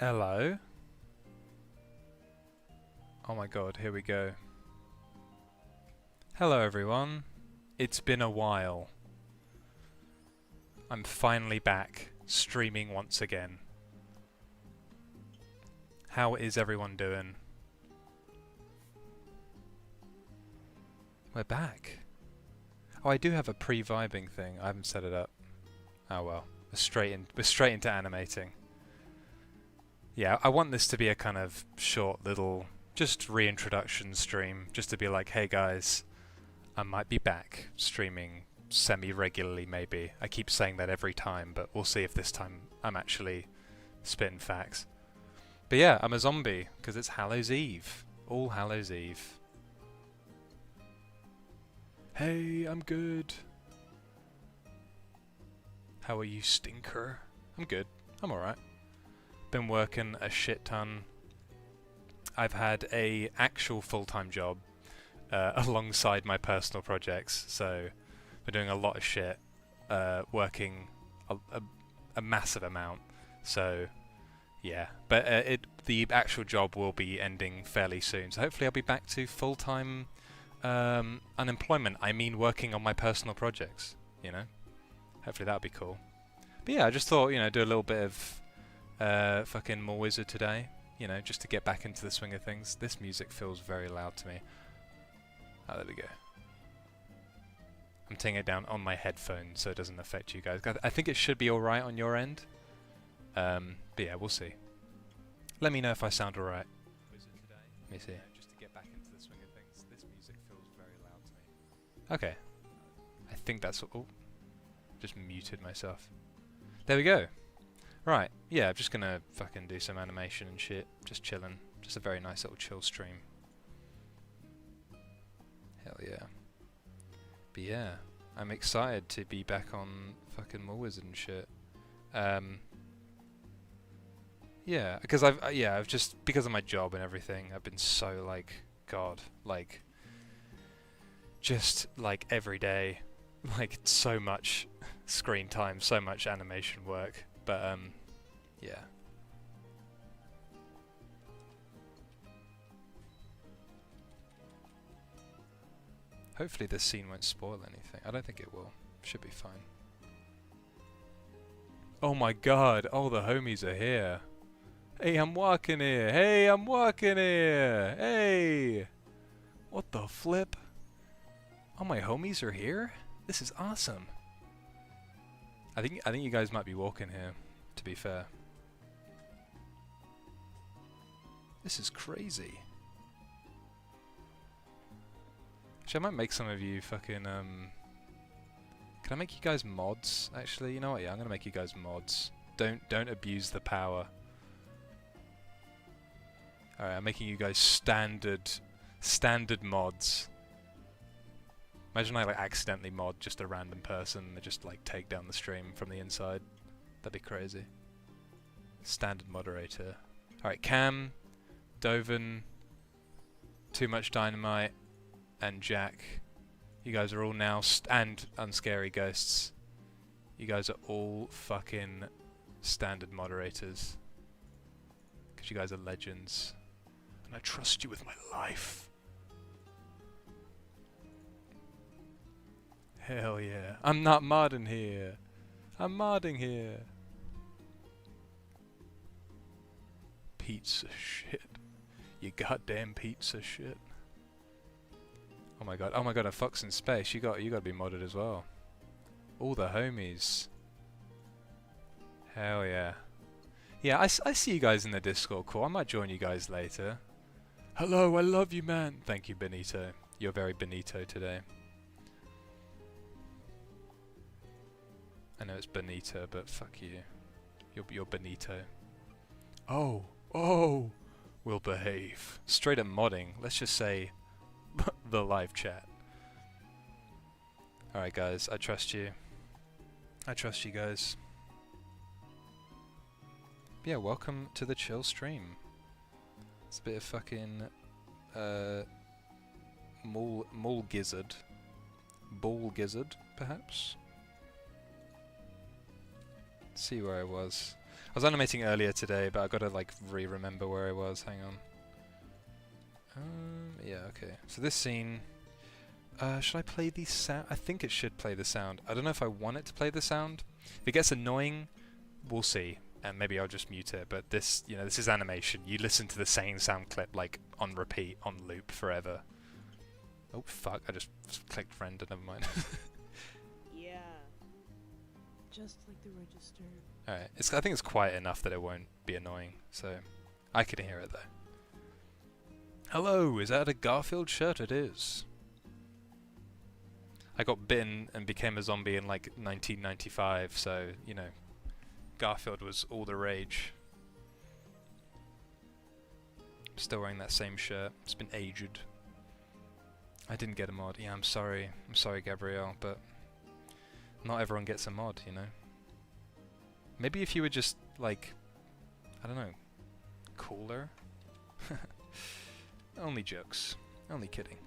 Hello. Oh my god, here we go. Hello everyone. It's been a while. I'm finally back, streaming once again. How is everyone doing? We're back. Oh, I do have a pre-vibing thing. I haven't set it up. Oh well. We're straight into animating. Yeah, I want this to be a kind of short little, just reintroduction stream, just to be like, hey guys, I might be back streaming semi-regularly maybe. I keep saying that every time, but we'll see if this time I'm actually spitting facts. But yeah, I'm a zombie, because it's Hallows Eve. All Hallows Eve. Hey, I'm good. How are you, stinker? I'm good. I'm alright. Been working a shit ton. I've had a actual full-time job alongside my personal projects, so we're doing a lot of shit, working a massive amount. So yeah, but the actual job will be ending fairly soon. So hopefully I'll be back to full-time unemployment. I mean, working on my personal projects. You know, hopefully that'll be cool. But yeah, I just thought, you know, do a little bit of fucking more wizard today. you know, just to get back into the swing of things. This music feels very loud to me. Oh, there we go. I'm taking it down on my headphones so it doesn't affect you guys. I think it should be alright on your end. But yeah, we'll see. Let me know if I sound alright. Let me see. Just to get back into the swing of things. This music feels very loud to me. Okay. I think that's... Oh. Just muted myself. There we go. Right. Yeah, I'm just gonna fucking do some animation and shit. Just chilling. Just a very nice little chill stream. Hell yeah. But yeah, I'm excited to be back on fucking More Wizard and shit. Yeah, because I've just, because of my job and everything, I've been so like, God, like, just like every day, like so much screen time, so much animation work, but yeah. Hopefully this scene won't spoil anything. I don't think it will. Should be fine. Oh my god, all the homies are here. Hey, I'm walking here. Hey, I'm walking here. Hey! What the flip? All my homies are here? This is awesome. I think you guys might be walking here, to be fair. This is crazy. Actually, I might make some of you fucking, Can I make you guys mods? Actually, you know what? Yeah, I'm gonna make you guys mods. Don't abuse the power. Alright, I'm making you guys standard mods. Imagine I like accidentally mod just a random person and they just like take down the stream from the inside. That'd be crazy. Standard moderator. Alright, Cam, Dovin, Too Much Dynamite, and Jack. You guys are all now, and Unscary Ghosts. You guys are all fucking standard moderators. Because you guys are legends. And I trust you with my life. Hell yeah. I'm not modding here. I'm modding here. Pizza shit. You goddamn pizza shit. Oh my god, a Fox in Space, you gotta be modded as well. All the homies. Hell yeah. Yeah, I see you guys in the Discord call. I might join you guys later. Hello, I love you, man. Thank you, Benito. You're very Benito today. I know it's Benito, but fuck you. You're Benito. Oh, we'll behave. Straight up modding. Let's just say the live chat. Alright guys, I trust you. I trust you guys. Yeah, welcome to the chill stream. It's a bit of fucking mole gizzard. Ball gizzard, perhaps? Let's see where I was. I was animating earlier today, but I gotta like remember where I was. Hang on. Yeah, okay. So this scene... should I play the sound? I think it should play the sound. I don't know if I want it to play the sound. If it gets annoying, we'll see. And maybe I'll just mute it. But this, you know, this is animation. You listen to the same sound clip, like, on repeat, on loop, forever. Oh, fuck. I just clicked render, never mind. Yeah. Just like the register. Alright. I think it's quiet enough that it won't be annoying. So, I can hear it, though. Hello, is that a Garfield shirt? It is. I got bitten and became a zombie in like 1995, so, you know, Garfield was all the rage. I'm still wearing that same shirt. It's been aged. I didn't get a mod. Yeah, I'm sorry. I'm sorry, Gabrielle, but not everyone gets a mod, you know? Maybe if you were just, like, I don't know, cooler? Only jokes. Only kidding.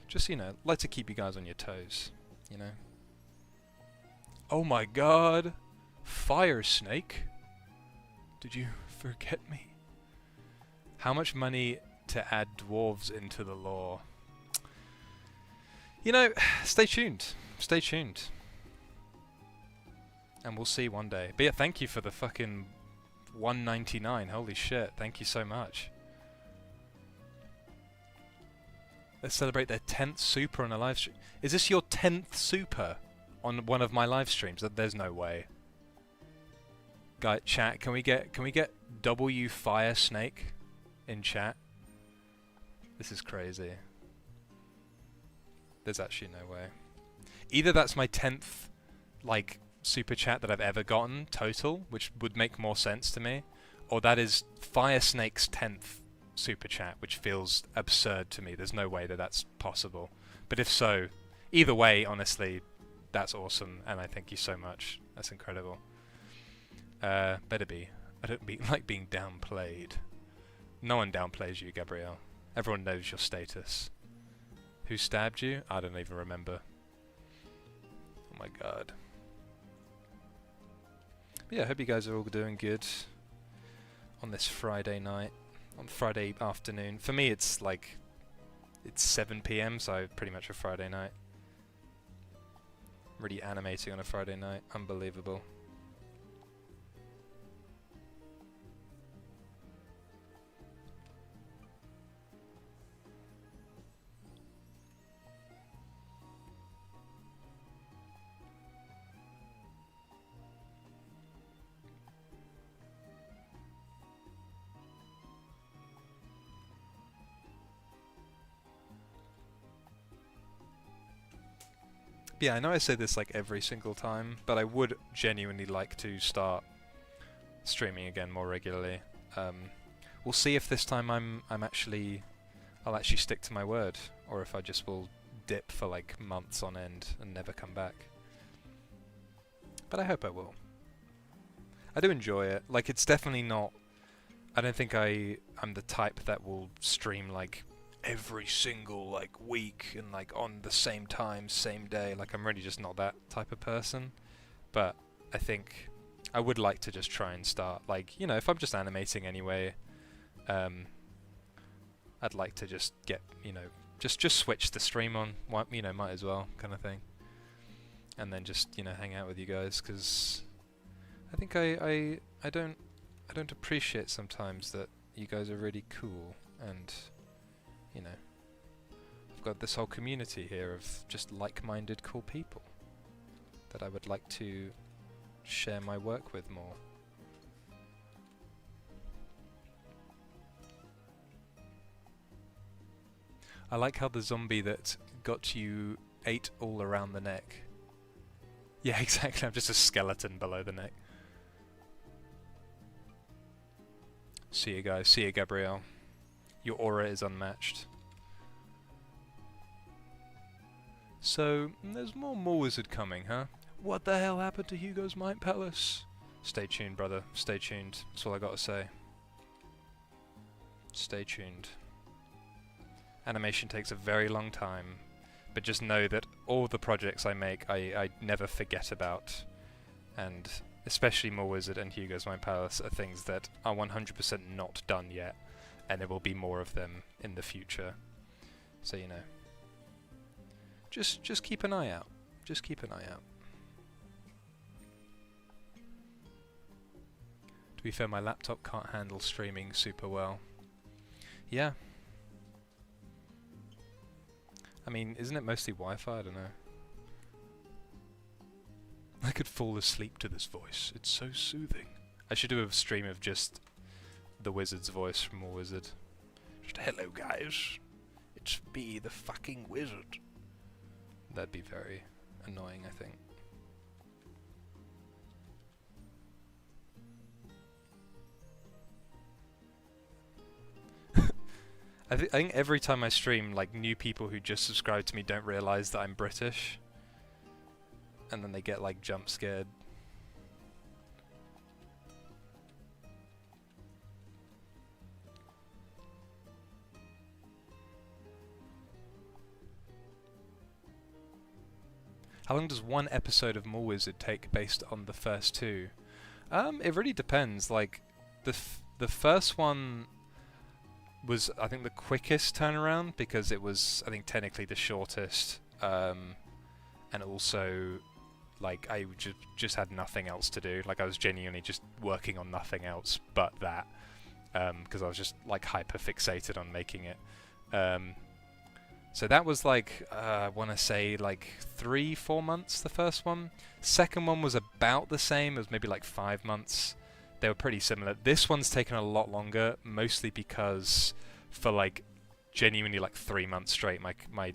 Just, you know, like to keep you guys on your toes, you know? Oh my god! Fire Snake? Did you forget me? How much money to add dwarves into the lore? You know, stay tuned. Stay tuned. And we'll see one day. But yeah, thank you for the fucking 199. Holy shit, thank you so much. Let's celebrate their 10th super on a live stream. Is this your 10th super on one of my live streams? There's no way. Guy, chat, can we get W Fire Snake in chat? This is crazy. There's actually no way. Either that's my 10th, like, super chat that I've ever gotten total, which would make more sense to me, or that is Fire Snake's 10th super chat, which feels absurd to me. There's no way that that's possible. But if so, either way, honestly, that's awesome, and I thank you so much. That's incredible. Better be. I don't like being downplayed. No one downplays you, Gabrielle. Everyone knows your status. Who stabbed you? I don't even remember. Oh my god. But yeah, I hope you guys are all doing good on this Friday night, on Friday afternoon. For me, it's like, it's 7 PM, so pretty much a Friday night. Really animating on a Friday night. Unbelievable. Yeah, I know I say this like every single time, but I would genuinely like to start streaming again more regularly. We'll see if this time I'll actually stick to my word, or if I just will dip for like months on end and never come back. But I hope I will. I do enjoy it. Like, it's definitely not. I don't think I'm the type that will stream like every single like week and like on the same time, same day. Like, I'm really just not that type of person. But I think I would like to just try and start, like, you know, if I'm just animating anyway, I'd like to just get, you know, just switch the stream on, you know, might as well, kind of thing. And then just, you know, hang out with you guys, because I think I don't appreciate sometimes that you guys are really cool, and, you know, I've got this whole community here of just like-minded cool people that I would like to share my work with more. I like how the zombie that got you ate all around the neck. Yeah, exactly, I'm just a skeleton below the neck. See you guys, see you Gabrielle. Your aura is unmatched. So, there's more Wizard coming, huh? What the hell happened to Hugo's Mind Palace? Stay tuned, brother. Stay tuned. That's all I gotta say. Stay tuned. Animation takes a very long time, but just know that all the projects I make, I never forget about. And especially Wizard and Hugo's Mind Palace are things that are 100% not done yet, and there will be more of them in the future. So, you know, just keep an eye out. Just keep an eye out. To be fair, my laptop can't handle streaming super well. Yeah. I mean, isn't it mostly Wi-Fi? I don't know. I could fall asleep to this voice. It's so soothing. I should do a stream of just the Wizard's voice from Wizard. Just, hello guys, it's me, the fucking Wizard. That'd be very annoying, I think. I think every time I stream, like, new people who just subscribe to me don't realise that I'm British. And then they get, like, jump scared. How long does one episode of Wizard take based on the first two? It really depends. Like, the first one was, I think, the quickest turnaround because it was, I think, technically the shortest, and also Like I just had nothing else to do. Like I was genuinely just working on nothing else but that, because I was just like hyper fixated on making it. So that was like I want to say like 3-4 months. The first one. Second one was about the same. It was maybe like 5 months. They were pretty similar. This one's taken a lot longer, mostly because for like genuinely like 3 months straight, my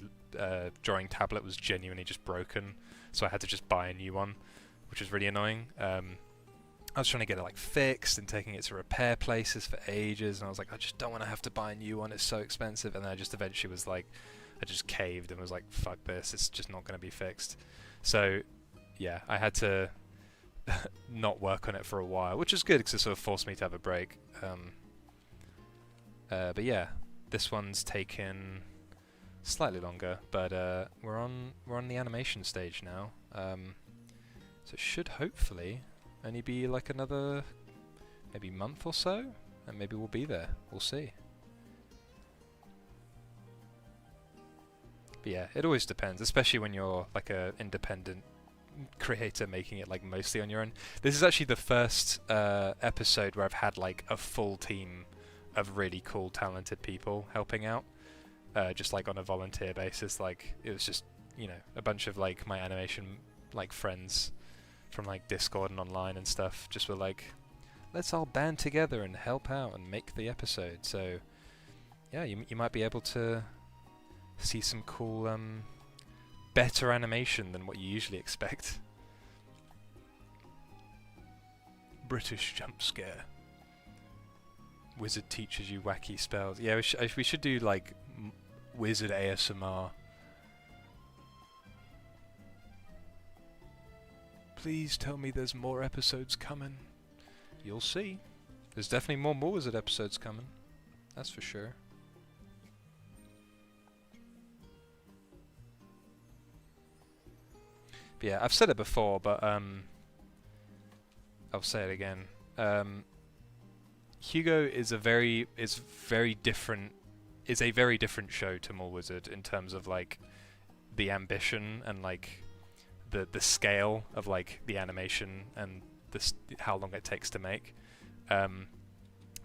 drawing tablet was genuinely just broken, so I had to just buy a new one, which was really annoying. I was trying to get it like fixed and taking it to repair places for ages, and I was like, I just don't want to have to buy a new one, it's so expensive. And then I just eventually was like, I just caved and was like, fuck this, it's just not going to be fixed. So yeah, I had to not work on it for a while, which is good because it sort of forced me to have a break. But yeah, this one's taken slightly longer, but we're on the animation stage now. So it should hopefully only be like another maybe month or so, and maybe we'll be there. We'll see. But yeah, it always depends, especially when you're like a independent creator making it like mostly on your own. This is actually the first episode where I've had like a full team of really cool, talented people helping out, just like on a volunteer basis. Like it was just, you know, a bunch of like my animation like friends from like Discord and online and stuff just were like, let's all band together and help out and make the episode. So yeah, you might be able to see some cool better animation than what you usually expect. British jump scare. Wizard teaches you wacky spells. Yeah, we should do like wizard ASMR. Please tell me there's more episodes coming. You'll see. There's definitely more wizard episodes coming. That's for sure. But yeah, I've said it before, but I'll say it again. Hugo is a very different show to More Wizard in terms of like the ambition and like the scale of like the animation and how long it takes to make.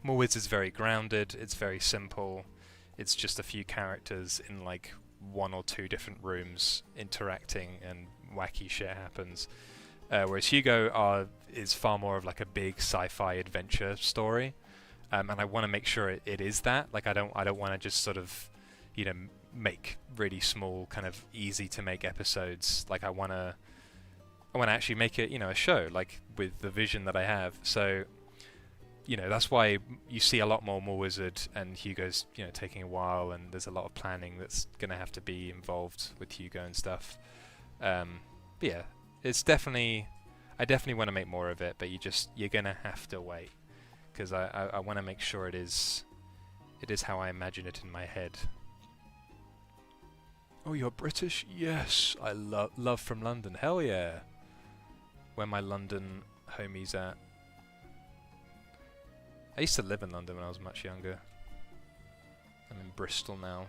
More Wizard is very grounded. It's very simple. It's just a few characters in like 1 or 2 different rooms interacting, and wacky shit happens. Whereas Hugo is far more of like a big sci-fi adventure story, and I want to make sure it is that. Like I don't want to just sort of, you know, make really small kind of easy to make episodes. Like I want to actually make it, you know, a show like with the vision that I have. So, you know, that's why you see a lot more Wizard, and Hugo's, you know, taking a while, and there's a lot of planning that's gonna have to be involved with Hugo and stuff. But yeah, it's definitely, I definitely want to make more of it, but you're gonna have to wait, because I want to make sure it is how I imagine it in my head. Oh, you're British? Yes, I love from London. Hell yeah. Where my London homies at. I used to live in London when I was much younger. I'm in Bristol now.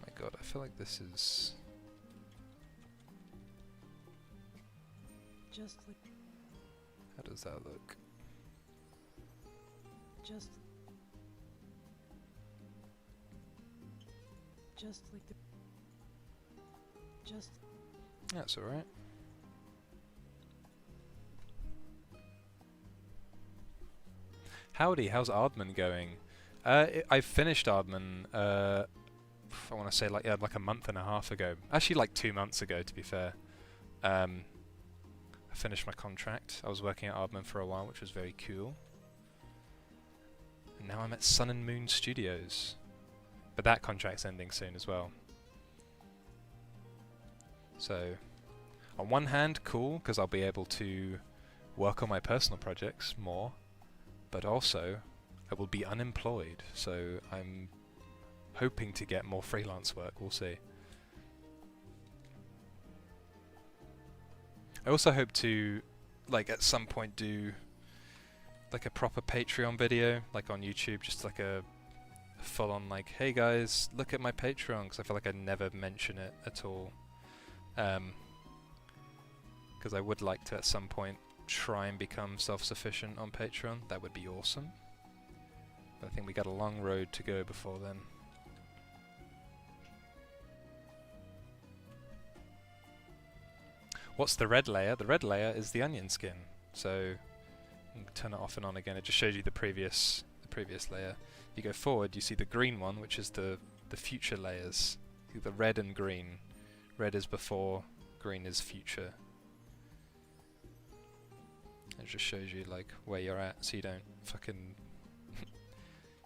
My god, I feel like this is... Just like... How does that look? Just like the... Just... That's alright. Howdy, how's Aardman going? I finished Aardman, I want to say like a month and a half ago. Actually like 2 months ago, to be fair. I finished my contract. I was working at Aardman for a while, which was very cool. And now I'm at Sun and Moon Studios. But that contract's ending soon as well. So, on one hand, cool, because I'll be able to work on my personal projects more. But also, I will be unemployed, so I'm hoping to get more freelance work. We'll see. I also hope to, like, at some point do like a proper Patreon video, like on YouTube, just like a full on like, hey guys, look at my Patreon, because I feel like I never mention it at all. Because I would like to at some point try and become self-sufficient on Patreon. That would be awesome. But I think we got a long road to go before then. What's the red layer? The red layer is the onion skin. So you can turn it off and on again. It just shows you the previous layer. You go forward, you see the green one, which is the future layers. See the red and green. Red is before, green is future. It just shows you like where you're at, so you don't fucking,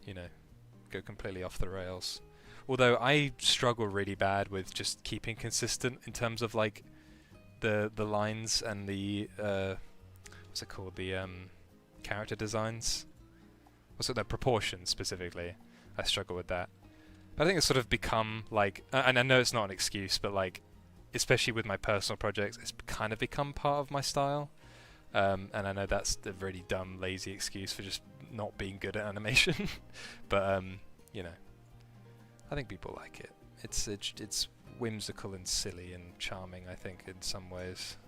you know, go completely off the rails. Although I struggle really bad with just keeping consistent in terms of like the lines and the what's it called, the character designs. What's it, the proportions specifically? I struggle with that. But I think it's sort of become like, and I know it's not an excuse, but like, especially with my personal projects, it's kind of become part of my style. And I know that's a really dumb, lazy excuse for just not being good at animation. But you know, I think people like it. It's whimsical and silly and charming, I think, in some ways.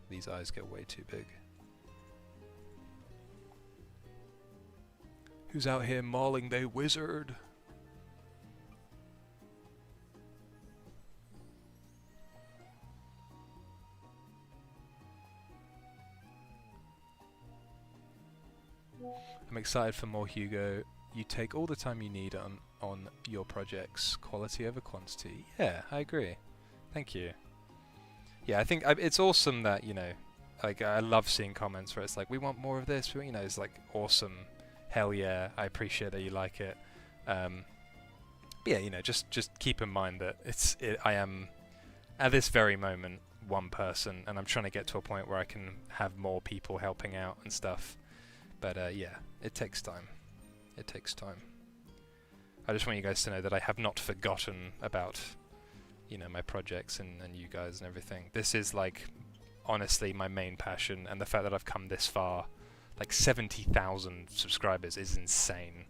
These eyes get way too big. Who's out here mauling they wizard? I'm excited for more Hugo. You take all the time you need on your projects, quality over quantity. Yeah, I agree. Thank you. Yeah, I think it's awesome that, you know, like I love seeing comments where it's like, we want more of this. You know, it's like awesome. Hell yeah, I appreciate that you like it. But yeah, you know, just keep in mind that I am at this very moment one person, and I'm trying to get to a point where I can have more people helping out and stuff. But yeah, it takes time. It takes time. I just want you guys to know that I have not forgotten about, you know, my projects and you guys and everything. This is like honestly my main passion, and the fact that I've come this far, like 70,000 subscribers is insane.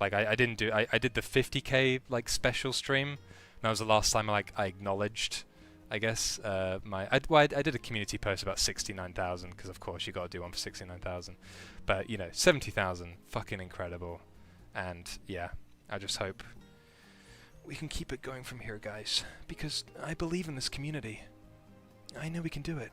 Like I did the 50k like special stream, and that was the last time I acknowledged, I guess, I did a community post about 69,000, because of course you got to do one for 69,000. But you know, 70,000, fucking incredible. And yeah, I just hope we can keep it going from here, guys, because I believe in this community. I know we can do it.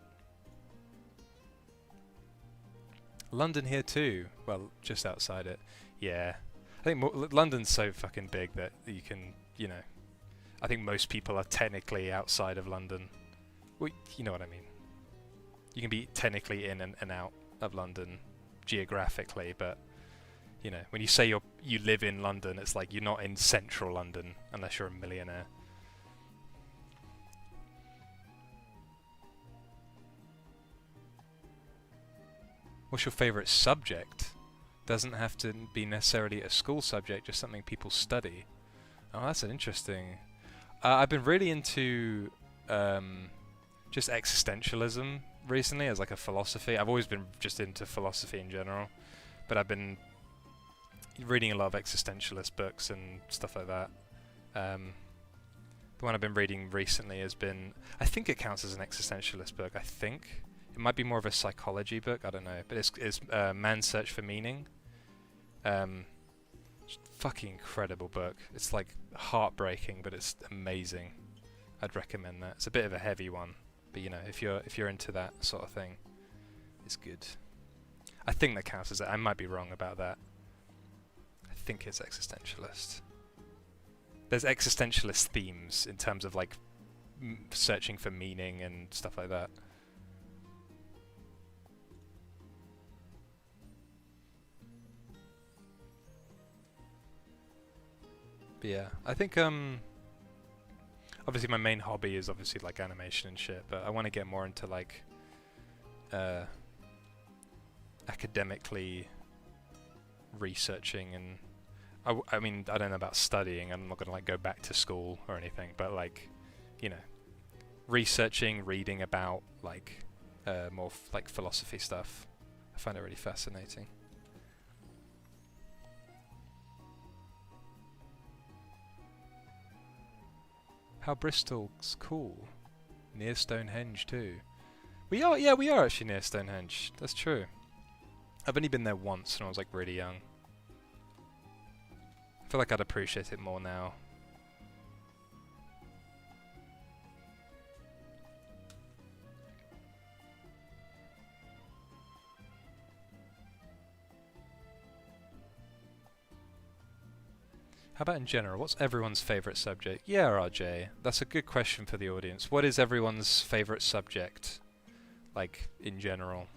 London here too. Well, just outside it. Yeah, I think London's so fucking big that you can, you know, I think most people are technically outside of London. Well, you know what I mean. You can be technically in and out of London geographically, but you know, when you say you live in London, it's like you're not in central London unless you're a millionaire. What's your favourite subject? Doesn't have to be necessarily a school subject, just something people study. Oh, that's an interesting. I've been really into just existentialism recently as like a philosophy. I've always been just into philosophy in general, but I've been reading a lot of existentialist books and stuff like that. The one I've been reading recently has been, I think it counts as an existentialist book. I think it might be more of a psychology book. I don't know, but it's Man's Search for Meaning. Fucking incredible book. It's like heartbreaking, but it's amazing. I'd recommend that. It's a bit of a heavy one, but you know, if you're into that sort of thing, it's good. I think that counts as it. I might be wrong about that. I think it's existentialist. There's existentialist themes in terms of like searching for meaning and stuff like that. But yeah, I think obviously my main hobby is obviously like animation and shit, but I want to get more into like academically researching, and I mean, I don't know about studying. I'm not gonna like go back to school or anything, but like, you know, researching, reading about like more like philosophy stuff. I find it really fascinating. How Bristol's cool. Near Stonehenge too. We are, yeah, we are actually near Stonehenge. That's true. I've only been there once when I was like really young. I feel like I'd appreciate it more now. How about in general? What's everyone's favourite subject? Yeah, RJ, that's a good question for the audience. What is everyone's favourite subject? Like, in general.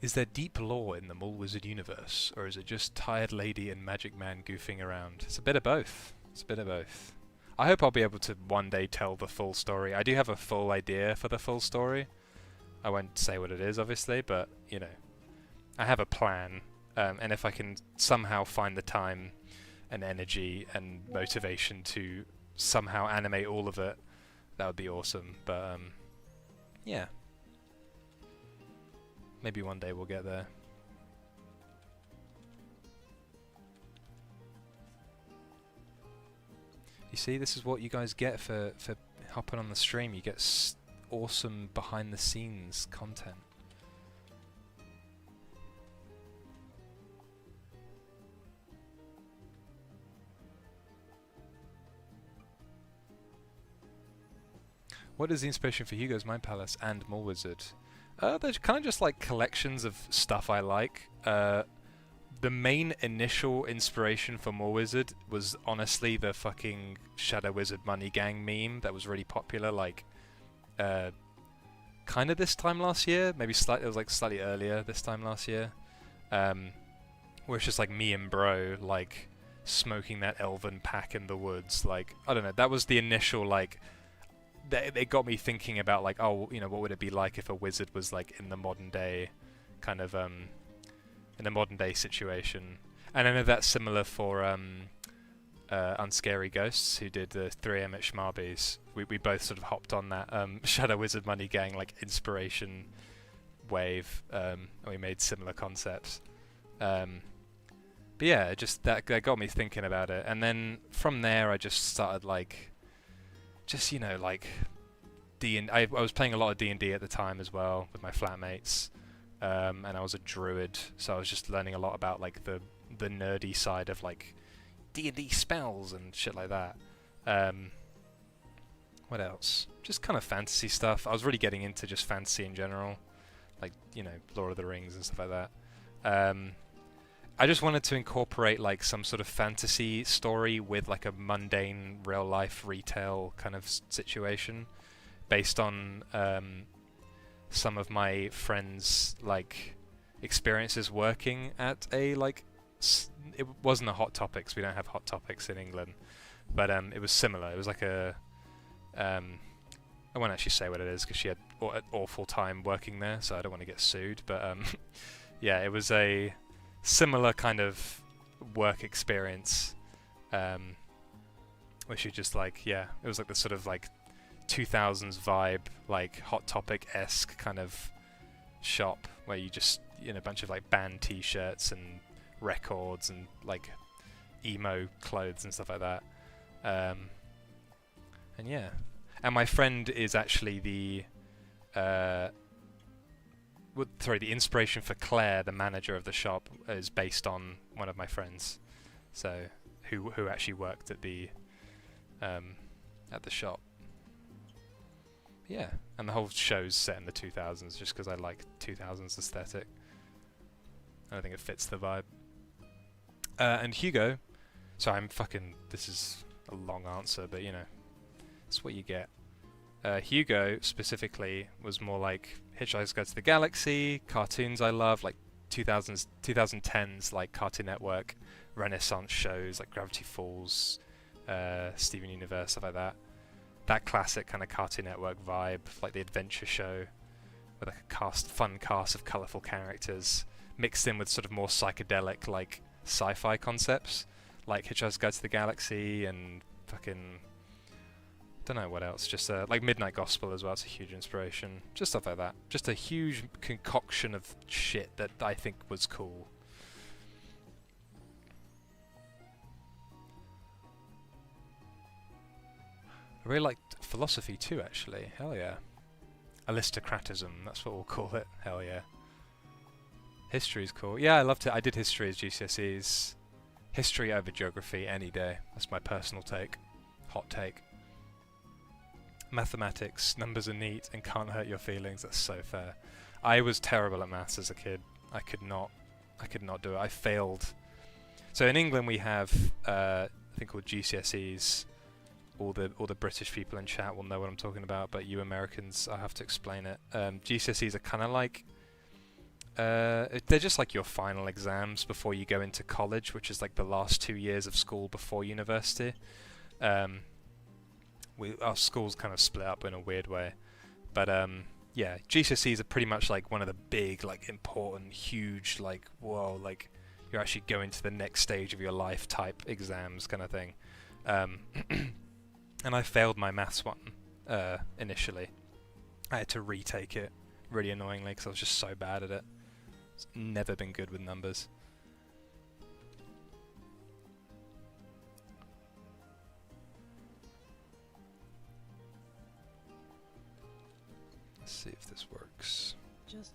Is there deep lore in the Mole Wizard universe, or is it just Tired Lady and Magic Man goofing around? It's a bit of both. It's a bit of both. I hope I'll be able to one day tell the full story. I do have a full idea for the full story. I won't say what it is, obviously, but, you know, I have a plan, and if I can somehow find the time and energy and motivation to somehow animate all of it, that would be awesome. But, yeah. Maybe one day we'll get there. You see, this is what you guys get for hopping on the stream. You get awesome behind-the-scenes content. What is the inspiration for Hugo's Mind Palace and Mole Wizard? They're kind of just like collections of stuff I like. The main initial inspiration for Mole Wizard was honestly the fucking Shadow Wizard Money Gang meme that was really popular, like, kind of this time last year, maybe it was like slightly earlier this time last year, where it's just like me and bro, like, smoking that elven pack in the woods, like, I don't know, that was the initial, like, it got me thinking about, like, oh, you know, what would it be like if a wizard was, like, in the modern day, kind of, in a modern day situation. And I know that's similar for, Unscary Ghosts, who did the 3am at Schmarby's. We both sort of hopped on that, Shadow Wizard Money Gang, like, inspiration wave, and we made similar concepts. But yeah, just, that got me thinking about it. And then, from there, I just started, like, just, you know, like, I was playing a lot of D&D at the time as well with my flatmates, and I was a druid, so I was just learning a lot about, like, the nerdy side of, like, D&D spells and shit like that. What else? Just kind of fantasy stuff. I was really getting into just fantasy in general, like, you know, Lord of the Rings and stuff like that. I just wanted to incorporate, like, some sort of fantasy story with, like, a mundane real-life retail kind of situation based on some of my friends' like experiences working at a like it wasn't a Hot Topics. We don't have Hot Topics in England, but it was similar. It was like a I won't actually say what it is because she had an awful time working there, so I don't want to get sued. But yeah, it was a similar kind of work experience, where she just like, yeah, it was like the sort of like 2000s vibe, like Hot Topic-esque kind of shop where you just, you know, a bunch of like band t-shirts and records and like emo clothes and stuff like that. And yeah, and my friend is actually the the inspiration for Claire, the manager of the shop, is based on one of my friends, so who actually worked at the shop. Yeah, and the whole show's set in the 2000s just because I like 2000s aesthetic. I think it fits the vibe. And Hugo, so this is a long answer, but you know, it's what you get. Hugo specifically was more like Hitchhiker's Guide to the Galaxy, cartoons I love, like 2010s like Cartoon Network, Renaissance shows like Gravity Falls, Steven Universe, stuff like that. That classic kind of Cartoon Network vibe, like the adventure show, with like a fun cast of colourful characters, mixed in with sort of more psychedelic, like sci-fi concepts, like Hitchhiker's Guide to the Galaxy and fucking, don't know what else, just like Midnight Gospel as well. It's a huge inspiration, just stuff like that. Just a huge concoction of shit that I think was cool. I really liked philosophy too, actually. Hell yeah. Aristocratism, that's what we'll call it. Hell yeah. History's cool. Yeah, I loved it. I did history as GCSEs. History over geography any day. That's my personal take. Hot take. Mathematics, numbers are neat and can't hurt your feelings. That's so fair. I was terrible at maths as a kid. I could not do it. I failed. So in England we have a thing called GCSEs. All the British people in chat will know what I'm talking about, but you Americans, I have to explain it. GCSEs are kind of like they're just like your final exams before you go into college, which is like the last 2 years of school before university. Our schools kind of split up in a weird way, but yeah, GCSEs are pretty much like one of the big, like important, huge, like whoa, like you're actually going to the next stage of your life type exams kind of thing. And I failed my maths one initially. I had to retake it really annoyingly because I was just so bad at it. It's never been good with numbers. Let's see if this works. Just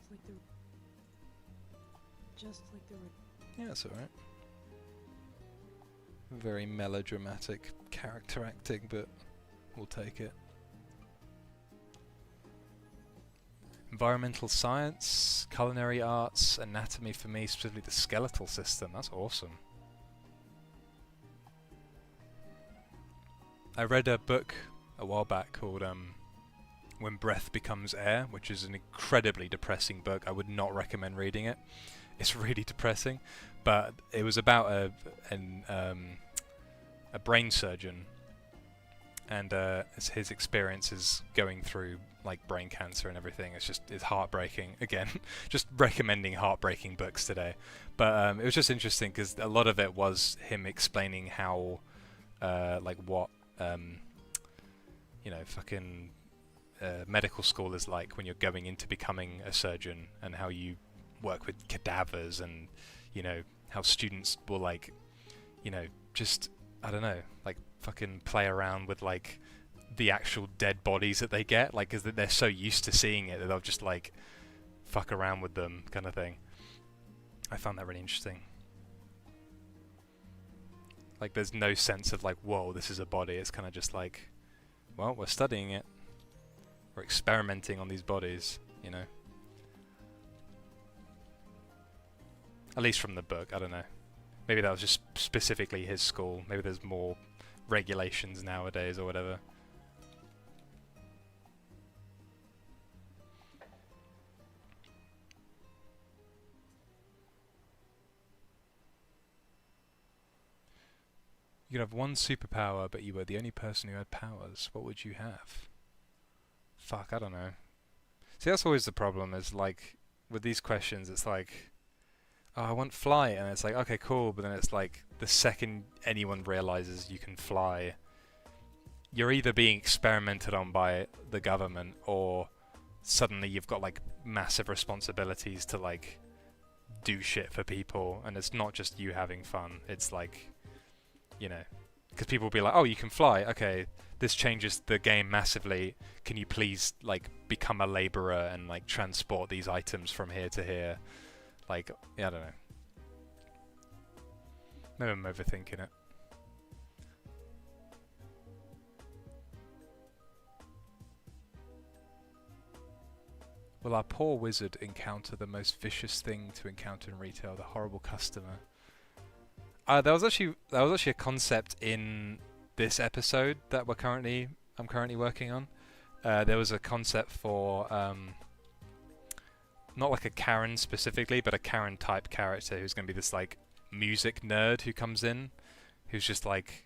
like the Yeah, that's alright. Very melodramatic character acting, but we'll take it. Environmental science, culinary arts, anatomy for me, specifically the skeletal system. That's awesome. I read a book a while back called When Breath Becomes Air, which is an incredibly depressing book. I would not recommend reading it. It's really depressing, but it was about a brain surgeon and his experiences going through like brain cancer and everything. It's heartbreaking. Again, just recommending heartbreaking books today. But it was just interesting because a lot of it was him explaining how like what fucking medical school is like when you're going into becoming a surgeon, and how you work with cadavers, and how students will like just I don't know, like fucking play around with like the actual dead bodies that they get, like because they're so used to seeing it that they'll just like fuck around with them kind of thing. I found that really interesting. Like there's no sense of like, whoa, this is a body. It's kind of just like, well, we're studying it. We're experimenting on these bodies, At least from the book, I don't know. Maybe that was just specifically his school. Maybe there's more regulations nowadays or whatever. You could have one superpower, but you were the only person who had powers. What would you have? Fuck, I don't know. See, that's always the problem, is like, with these questions, it's like, oh, I want flight, and it's like, okay, cool, but then it's like, the second anyone realizes you can fly, you're either being experimented on by the government, or suddenly you've got like massive responsibilities to like do shit for people, and it's not just you having fun, it's like, because people will be like, oh, you can fly, okay, this changes the game massively, can you please like become a laborer and like transport these items from here to here? Like, yeah, I don't know. Maybe I'm overthinking it. Will our poor wizard encounter the most vicious thing to encounter in retail, the horrible customer? There was actually a concept in this episode that I'm currently working on. There was a concept for not like a Karen specifically, but a Karen type character who's going to be this like music nerd who comes in, who's just like,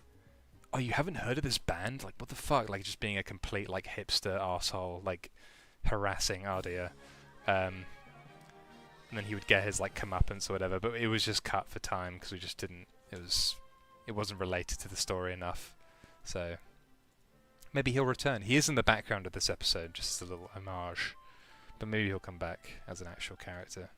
oh, you haven't heard of this band? Like, what the fuck? Like, just being a complete like hipster arsehole, like harassing Ardia. And then he would get his like comeuppance or whatever, but it was just cut for time because we just didn't. It wasn't related to the story enough. So maybe he'll return. He is in the background of this episode, just a little homage. But maybe he'll come back as an actual character.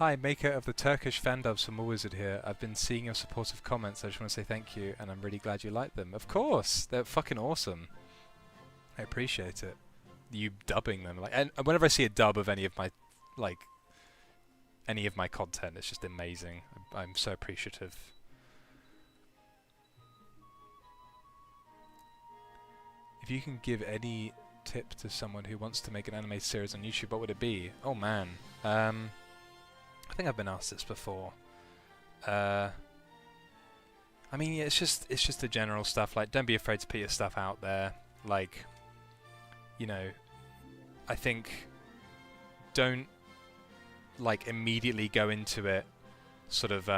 Hi, maker of the Turkish fan dubs from Wizard here. I've been seeing your supportive comments. I just want to say thank you, and I'm really glad you like them. Of course, they're fucking awesome. I appreciate it. You dubbing them, like, and whenever I see a dub of any of my, like, any of my content, it's just amazing. I'm so appreciative. If you can give any tip to someone who wants to make an anime series on YouTube, what would it be? Oh man, I think I've been asked this before. I mean, yeah, it's just the general stuff. Like, don't be afraid to put your stuff out there. Like, you know, I think don't like immediately go into it, sort of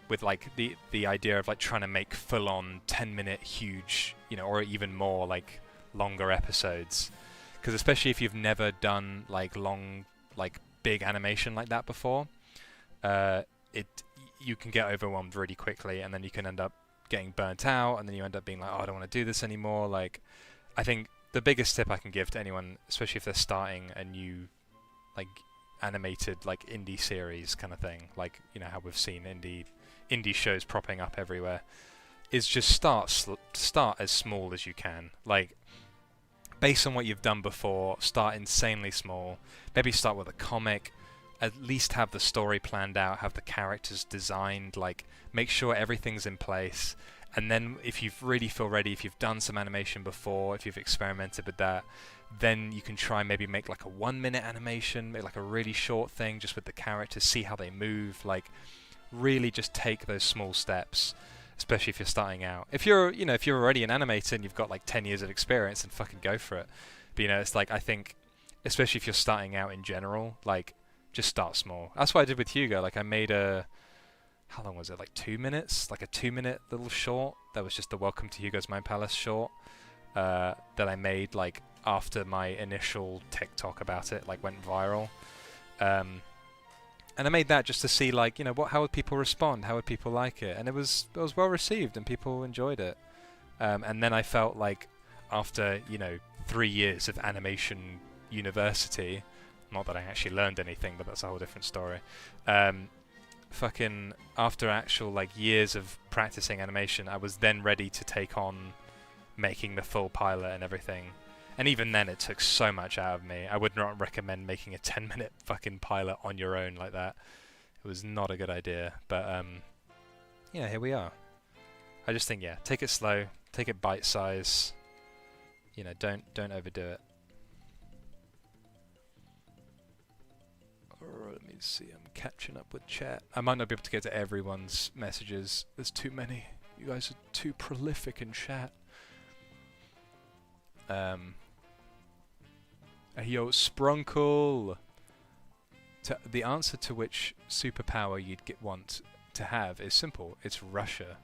with like the idea of like trying to make full-on 10-minute huge, you know, or even more like longer episodes, because especially if you've never done like long, like big animation like that before, you can get overwhelmed really quickly, and then you can end up getting burnt out, and then you end up being like, oh, I don't want to do this anymore. Like, I think the biggest tip I can give to anyone, especially if they're starting a new like animated like indie series kind of thing, like, you know, how we've seen indie shows propping up everywhere, is just start as small as you can. Like, based on what you've done before, start insanely small. Maybe start with a comic, at least have the story planned out, have the characters designed, like make sure everything's in place. And then if you really feel ready, if you've done some animation before, if you've experimented with that, then you can try maybe make like a 1-minute animation, make like a really short thing just with the characters, see how they move. Like, really just take those small steps, especially if you're starting out. If you're, you know, if you're already an animator and you've got like 10 years of experience, then fucking go for it. But, you know, it's like, I think, especially if you're starting out in general, like, just start small. That's what I did with Hugo. Like, I made a, how long was it? Like 2 minutes? Like a 2-minute little short that was just a Welcome to Hugo's Mind Palace short that I made like after my initial TikTok about it like went viral. And I made that just to see, like, you know, how would people respond? How would people like it? And it was well received, and people enjoyed it. And then I felt like after, you know, 3 years of animation university, not that I actually learned anything, but that's a whole different story. Fucking after actual like years of practicing animation, I was then ready to take on making the full pilot and everything. And even then, it took so much out of me. I would not recommend making a 10-minute fucking pilot on your own like that. It was not a good idea. But yeah, here we are. I just think, yeah, take it slow, take it bite size. You know, don't overdo it. Let me see. I'm catching up with chat. I might not be able to get to everyone's messages. There's too many. You guys are too prolific in chat. Yo, Sprunkle. The answer to which superpower you'd want to have is simple. It's Russia.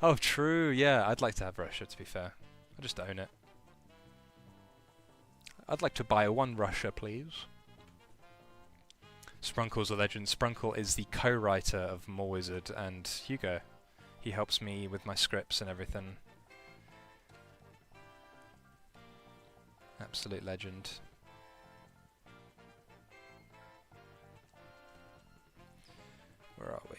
Oh, true. Yeah, I'd like to have Russia, to be fair. I'll just own it. I'd like to buy one Russia, please. Sprunkle's a legend. Sprunkle is the co-writer of More Wizard and Hugo. He helps me with my scripts and everything. Absolute legend. Where are we?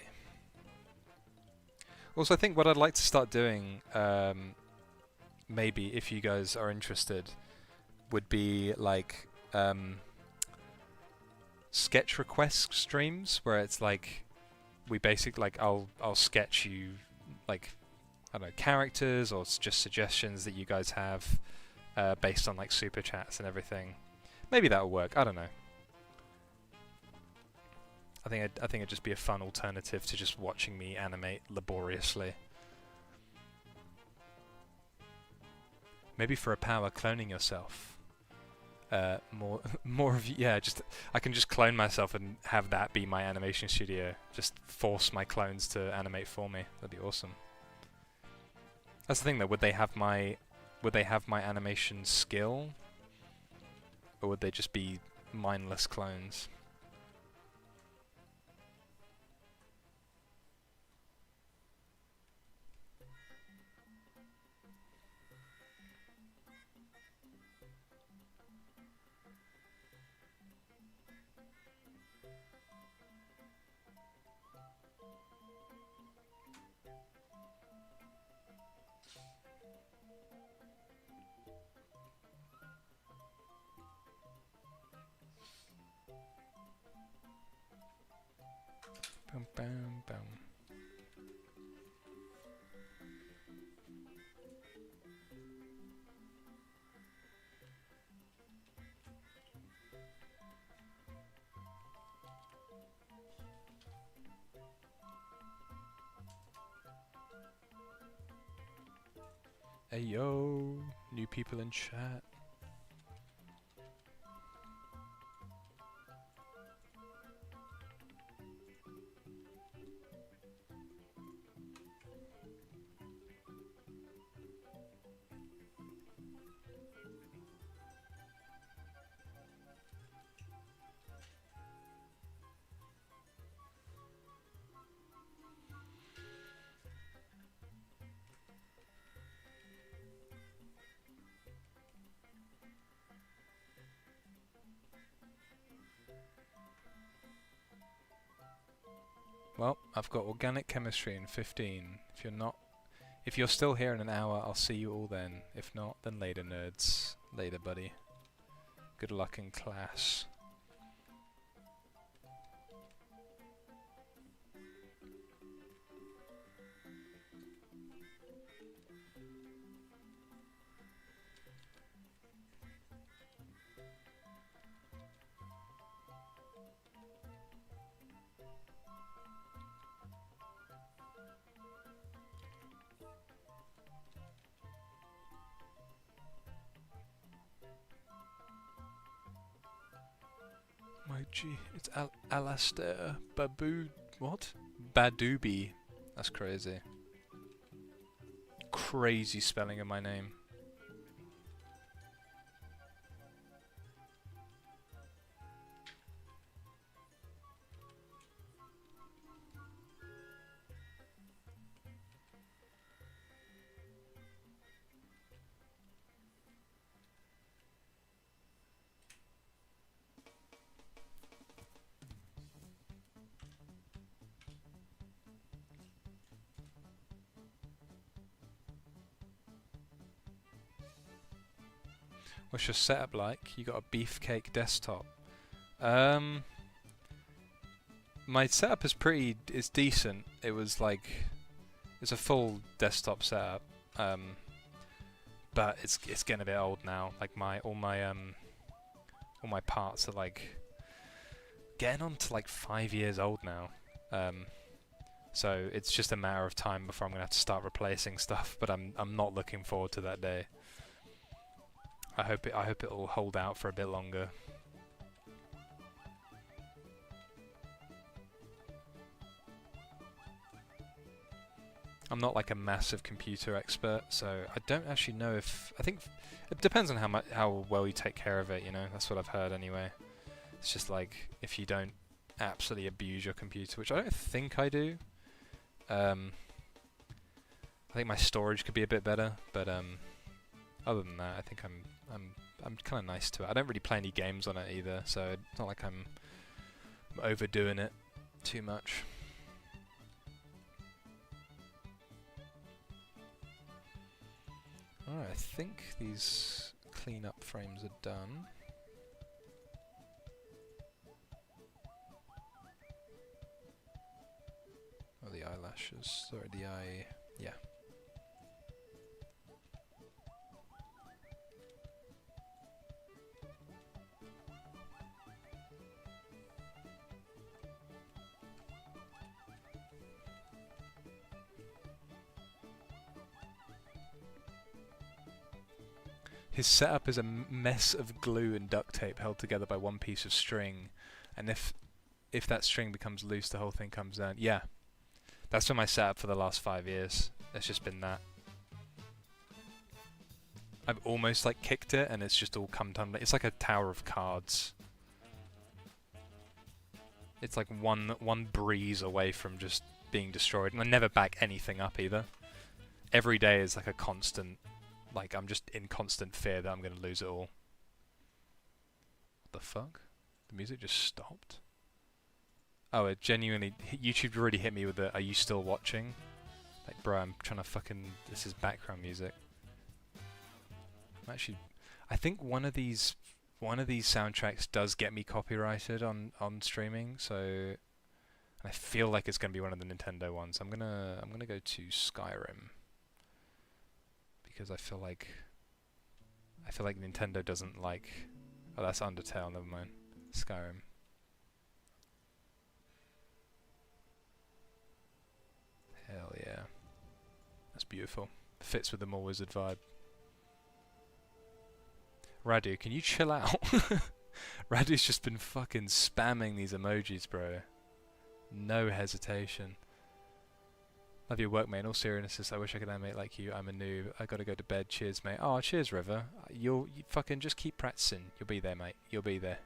Also, I think what I'd like to start doing, maybe if you guys are interested, would be like sketch request streams where it's like we basically like I'll sketch you like, I don't know, characters or just suggestions that you guys have based on like super chats and everything. Maybe that'll work. I don't know. I think it'd just be a fun alternative to just watching me animate laboriously. Maybe for a power, cloning yourself. More of, yeah, just I can just clone myself and have that be my animation studio. Just force my clones to animate for me. That'd be awesome. That's the thing though, would they have my animation skill? Or would they just be mindless clones? Bum, bum, bum. Hey yo, new people in chat. Well, I've got organic chemistry in 15. If you're still here in an hour, I'll see you all then. If not, then later, nerds. Later, buddy. Good luck in class. My G, it's Alastair Babu. What? Badooby. That's crazy. Crazy spelling of my name. What's your setup like? You got a beefcake desktop. My setup is decent. It's a full desktop setup. But it's getting a bit old now. Like all my parts are like getting on to like 5 years old now. So it's just a matter of time before I'm gonna have to start replacing stuff. But I'm not looking forward to that day. I hope it'll hold out for a bit longer. I'm not like a massive computer expert, so I don't actually know if... I think it depends on how well you take care of it, you know? That's what I've heard anyway. It's just like, if you don't absolutely abuse your computer, which I don't think I do. I think my storage could be a bit better, but other than that, I think I'm kind of nice to it. I don't really play any games on it either, so it's not like I'm overdoing it too much. Alright, I think these clean-up frames are done. Oh, the eyelashes. Sorry, the eye... yeah. His setup is a mess of glue and duct tape held together by one piece of string, and if that string becomes loose, the whole thing comes down. Yeah, that's been my setup for the last 5 years. It's just been that. I've almost like kicked it, and it's just all come tumbling. It's like a tower of cards. It's like one breeze away from just being destroyed, and I never back anything up either. Every day is like a constant. Like, I'm just in constant fear that I'm going to lose it all. What the fuck? The music just stopped? Oh, it genuinely... YouTube really hit me with the, are you still watching? Like, bro, I'm trying to fucking... This is background music. I think one of these soundtracks does get me copyrighted on streaming, so... And I feel like it's gonna be one of the Nintendo ones. I'm gonna go to Skyrim because I feel like Nintendo doesn't like. Oh, that's Undertale. Never mind. Skyrim. Hell yeah, that's beautiful. Fits with the more wizard vibe. Radu, can you chill out? Radu's just been fucking spamming these emojis, bro. No hesitation. Love your work, mate. In all seriousness, I wish I could animate like you. I'm a noob. I gotta go to bed. Cheers, mate. Oh, cheers, River. You fucking just keep practicing. You'll be there, mate. You'll be there.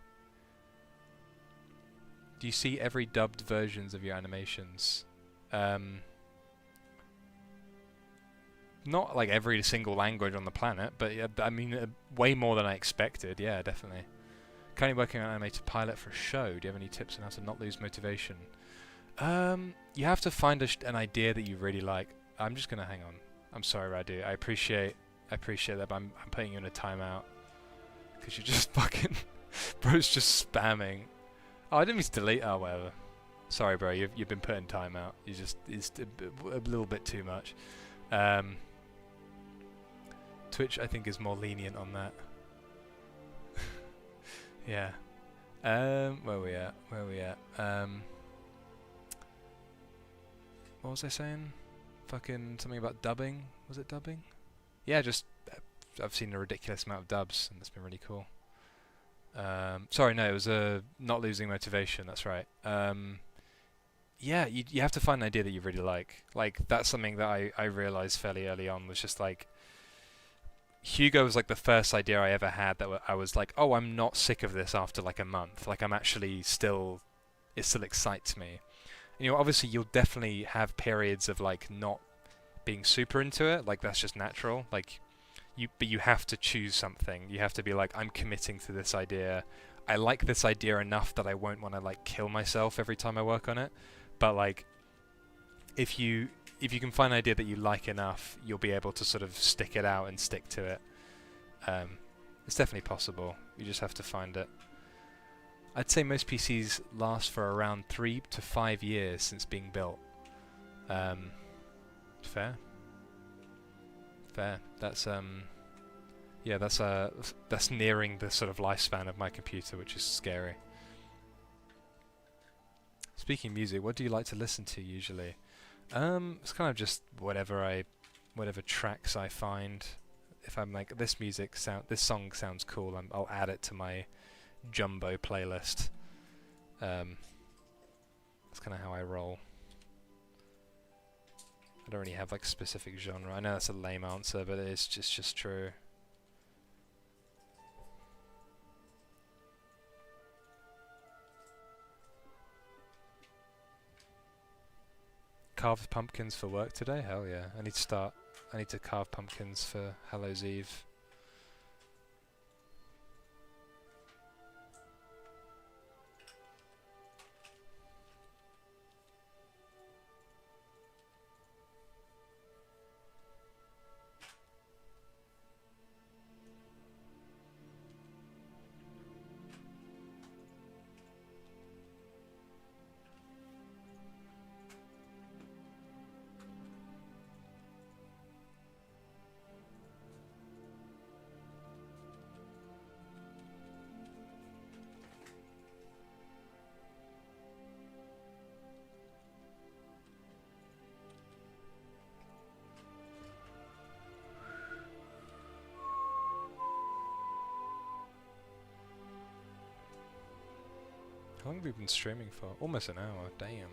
Do you see every dubbed versions of your animations? Not like every single language on the planet, but I mean, way more than I expected. Yeah, definitely. Currently working on an animated pilot for a show. Do you have any tips on how to not lose motivation? You have to find an idea that you really like. I'm just gonna hang on. I'm sorry, Radu. I appreciate that, but I'm putting you in a timeout because you're just fucking. Bro's just spamming. Oh, I didn't mean to delete. Oh, whatever. Sorry, bro. You've been put in timeout. It's a little bit too much. Twitch, I think, is more lenient on that. Yeah. Where we at? What was I saying? Fucking something about dubbing. Was it dubbing? Yeah, just I've seen a ridiculous amount of dubs, and it's been really cool. Sorry, no, it was not losing motivation. That's right. Yeah, you have to find an idea that you really like. Like that's something that I realized fairly early on was just like. Hugo was like the first idea I ever had that I was like, oh, I'm not sick of this after like a month. Like I'm actually it still excites me. And, you know, obviously you'll definitely have periods of like not being super into it. Like that's just natural. Like but you have to choose something. You have to be like, I'm committing to this idea. I like this idea enough that I won't want to like kill myself every time I work on it. But like, if you can find an idea that you like enough, you'll be able to sort of stick it out and stick to it. It's definitely possible. You just have to find it. I'd say most PCs last for around 3 to 5 years since being built. Fair. That's yeah, that's nearing the sort of lifespan of my computer, which is scary. Speaking of music, what do you like to listen to usually? It's kind of just whatever tracks I find. If I'm like, this song sounds cool, I'll add it to my jumbo playlist. That's kind of how I roll. I don't really have like a specific genre. I know that's a lame answer, but it's just true. Carved pumpkins for work today? Hell yeah. I need to carve pumpkins for Hallows Eve. How long have we been streaming for? Almost an hour, damn.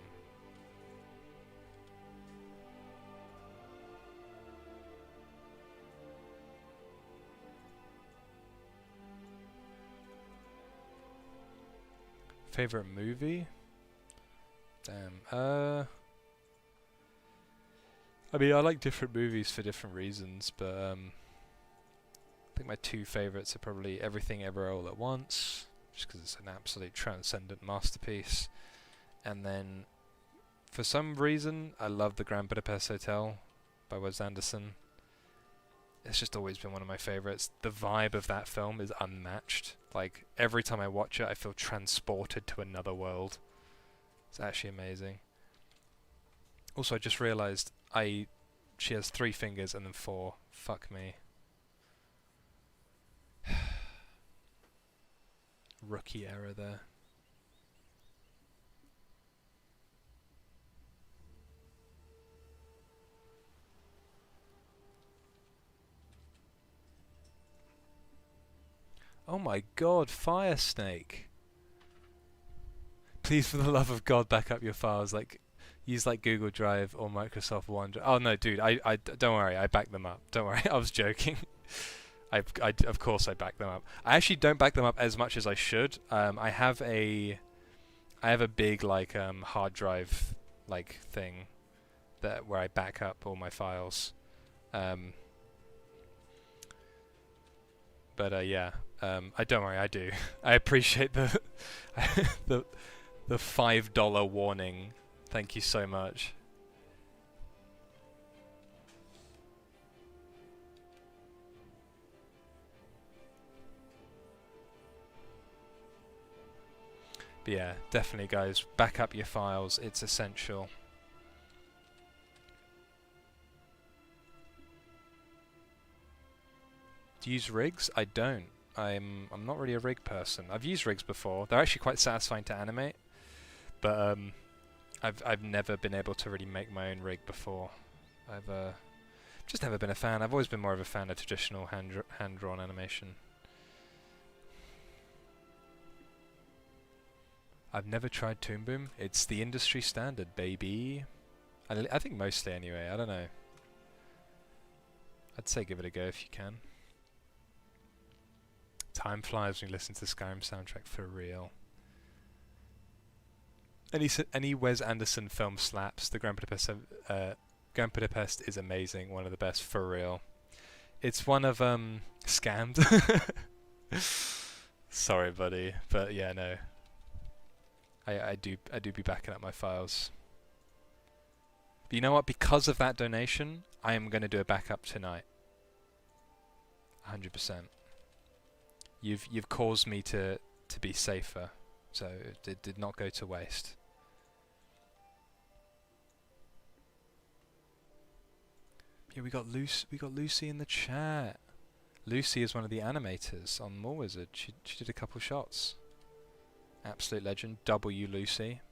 Favorite movie? Damn. I mean, I like different movies for different reasons, but I think my two favorites are probably Everything Ever All at Once, just because it's an absolute transcendent masterpiece, and then for some reason I love The Grand Budapest Hotel by Wes Anderson. It's just always been one of my favorites. The vibe of that film is unmatched. Like every time I watch it, I feel transported to another world. It's actually amazing. Also, I just realised she has 3 fingers and then 4. Fuck me. Rookie error there. Oh my god, Fire Snake. Please, for the love of God, back up your files. Like, use like Google Drive or Microsoft OneDrive. Oh no, dude, don't worry, I backed them up. Don't worry, I was joking. Of course I back them up. I actually don't back them up as much as I should. I have a big like hard drive like thing where I back up all my files. But yeah, I don't worry, I do. I appreciate the the $5 warning. Thank you so much. But yeah, definitely guys, back up your files, it's essential. Do you use rigs? I don't. I'm not really a rig person. I've used rigs before. They're actually quite satisfying to animate, but I've never been able to really make my own rig before. I've just never been a fan. I've always been more of a fan of traditional hand-drawn animation. I've never tried Toon Boom. It's the industry standard, baby. I think mostly anyway. I don't know. I'd say give it a go if you can. Time flies when you listen to the Skyrim soundtrack, for real. Any Wes Anderson film slaps. The Grand Budapest is amazing. One of the best, for real. It's one of Scammed. Sorry, buddy, but yeah, no. I do be backing up my files. But you know what? Because of that donation, I am going to do a backup tonight. 100%. You've caused me to be safer, so it did not go to waste. Yeah, we got Lucy in the chat. Lucy is one of the animators on More Wizard. She did a couple shots. Absolute legend. W Lucy.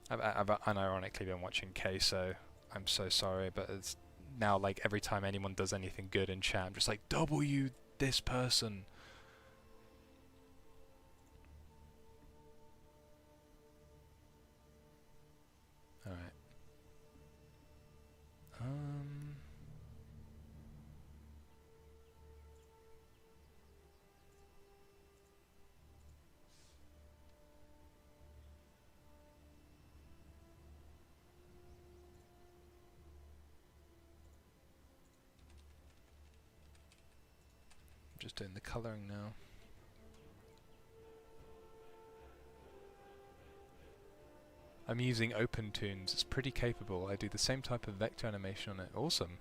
I've unironically been watching K, so I'm so sorry, but it's now like every time anyone does anything good in chat, I'm just like, W this person. Alright. Just doing the colouring now. I'm using OpenToons. It's pretty capable. I do the same type of vector animation on it. Awesome.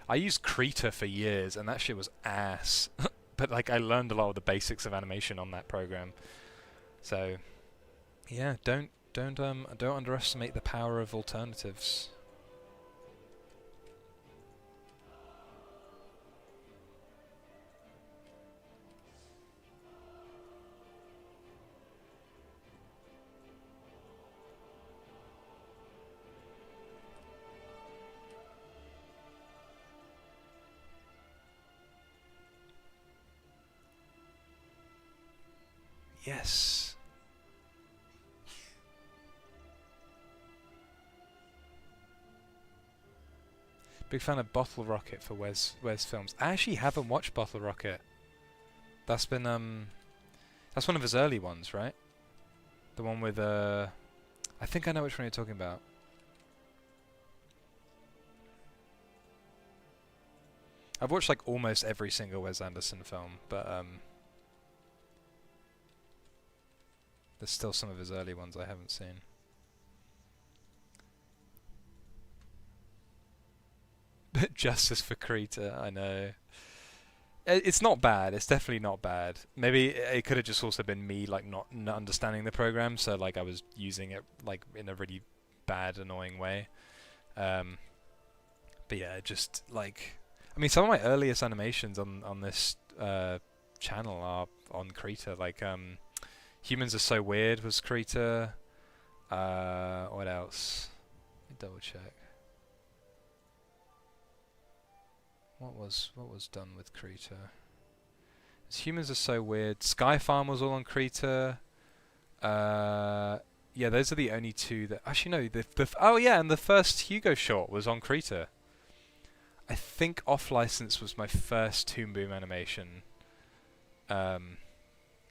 I used Krita for years, and that shit was ass. But like, I learned a lot of the basics of animation on that program. So, yeah, don't underestimate the power of alternatives. Yes. Big fan of Bottle Rocket for Wes films. I actually haven't watched Bottle Rocket. That's been that's one of his early ones, right? The one with I think I know which one you're talking about. I've watched like almost every single Wes Anderson film, but there's still some of his early ones I haven't seen. Justice for Krita, I know. It's not bad. It's definitely not bad. Maybe it could have just also been me like not understanding the program, so like I was using it like in a really bad, annoying way. Um, but yeah, just like I mean, some of my earliest animations on this channel are on Krita. Like Humans Are So Weird was Krita. What else? Let me double check. What was done with Krita? Humans Are So Weird. Sky Farm was all on Krita. Yeah, those are the only two that actually no. Oh yeah, and the first Hugo short was on Krita. I think Off License was my first Toon Boom animation. Yeah,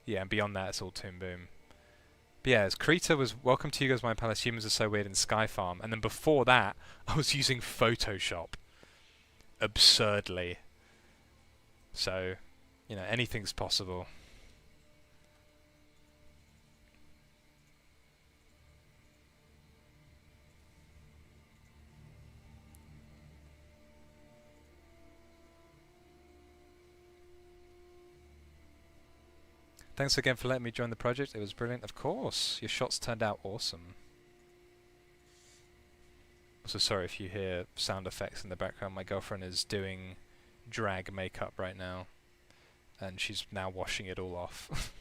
and beyond that it's all Toon Boom. But yeah, Krita was Welcome to Hugo's My Palace, Humans Are So Weird, and Sky Farm, and then before that I was using Photoshop absurdly. So, you know, anything's possible. Thanks again for letting me join the project. It was brilliant. Of course, your shots turned out awesome. Also, sorry if you hear sound effects in the background. My girlfriend is doing drag makeup right now, and she's now washing it all off.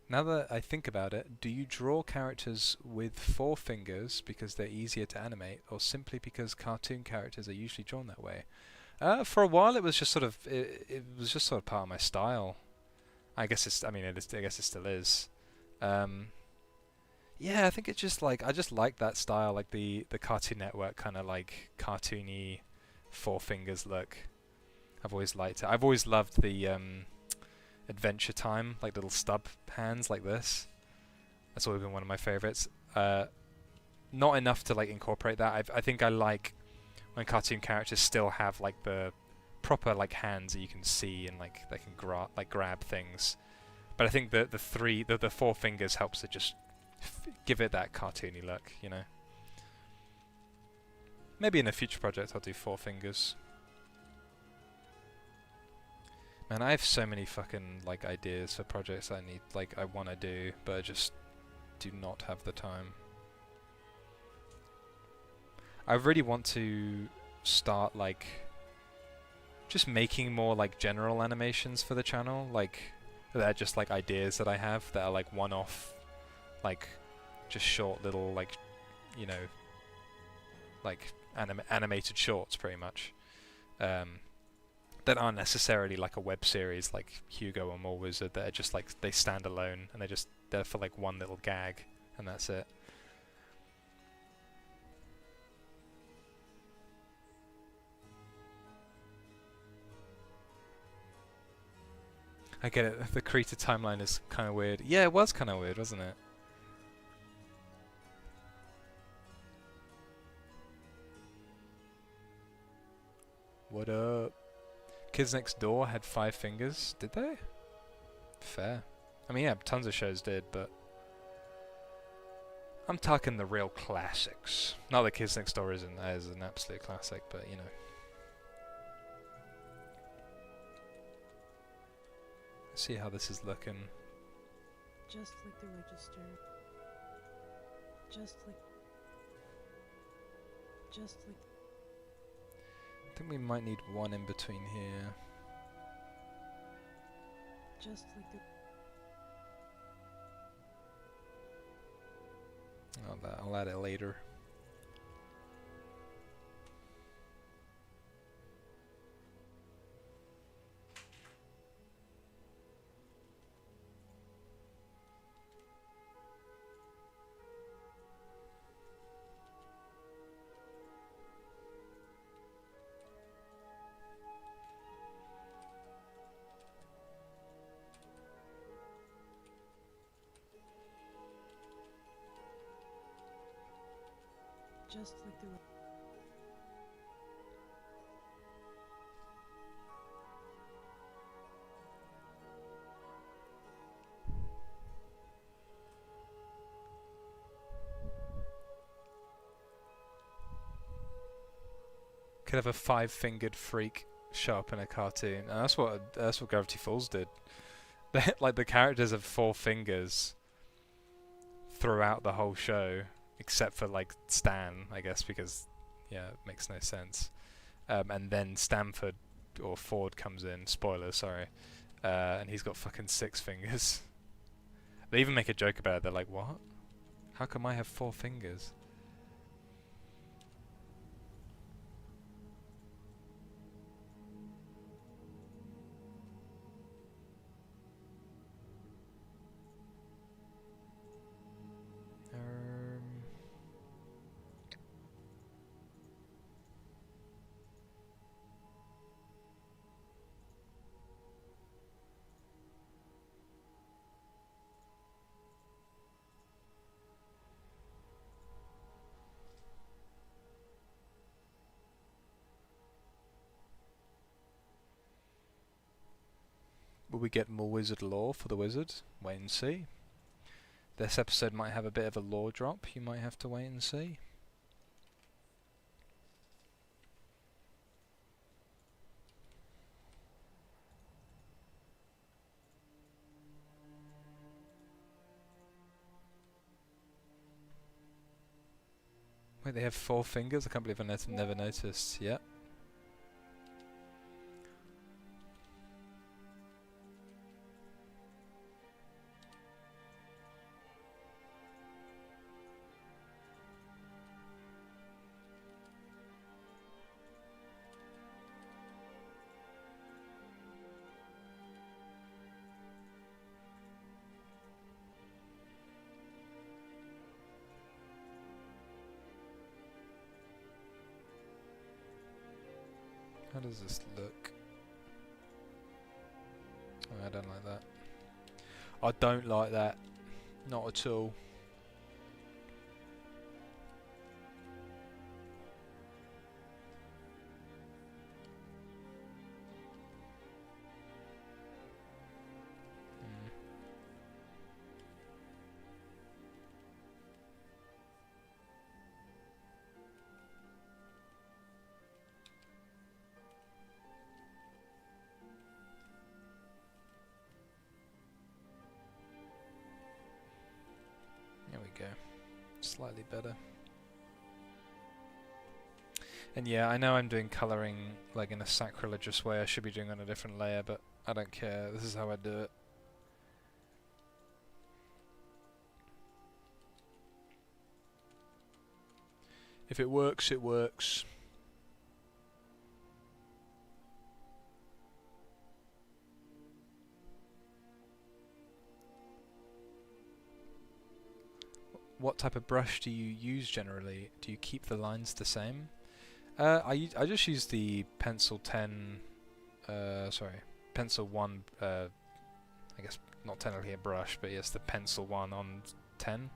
Now that I think about it, do you draw characters with 4 fingers because they're easier to animate, or simply because cartoon characters are usually drawn that way? For a while, it was just sort of it was just sort of part of my style. I guess it's. I mean, it is, I guess it still is. Yeah, I think it's just like I just like that style, like the Cartoon Network kind of like cartoony 4 fingers look. I've always liked it. I've always loved the Adventure Time, like little stub hands like this. That's always been one of my favorites. Not enough to like incorporate that. I think I like when cartoon characters still have like the proper like hands that you can see and like they can grab things. But I think the 4 fingers helps to just give it that cartoony look, you know. Maybe in a future project I'll do 4 fingers. Man, I have so many fucking like ideas for projects I need, like I want to do, but I just do not have the time. I really want to start like just making more like general animations for the channel, like they're just like ideas that I have that are like one-off, like just short little like, you know, like animated shorts pretty much. That aren't necessarily like a web series like Hugo or More Wizard. That are just like they stand alone and they're for like one little gag and that's it. I get it. The Krita timeline is kind of weird. Yeah, it was kind of weird, wasn't it? What up? Kids Next Door had 5 fingers, did they? Fair. I mean, yeah, tons of shows did, but I'm talking the real classics. Not that Kids Next Door isn't as an absolute classic, but you know. Let's see how this is looking. Just like the register. Just like. I think we might need one in between here. Just like the. I'll add it later. Just like the. Could have a 5-fingered freak show up in a cartoon. And that's what Gravity Falls did. Like the characters have 4 fingers throughout the whole show, except for like Stan, I guess, because yeah, it makes no sense. And then Stanford or Ford comes in. Spoiler, sorry. And he's got fucking 6 fingers. They even make a joke about it. They're like, "What? How come I have 4 fingers?" Will we get more wizard lore for the wizard? Wait and see. This episode might have a bit of a lore drop. You might have to wait and see. Wait, they have 4 fingers? I can't believe I never noticed. Yep. How does this look? Oh, I don't like that. I don't like that. Not at all. There we go. Slightly better. And yeah, I know I'm doing colouring like in a sacrilegious way. I should be doing it on a different layer, but I don't care. This is how I do it. If it works, it works. What type of brush do you use generally? Do you keep the lines the same? I just use the pencil 10, pencil 1, I guess not technically a brush, but yes, the pencil 1 on 10.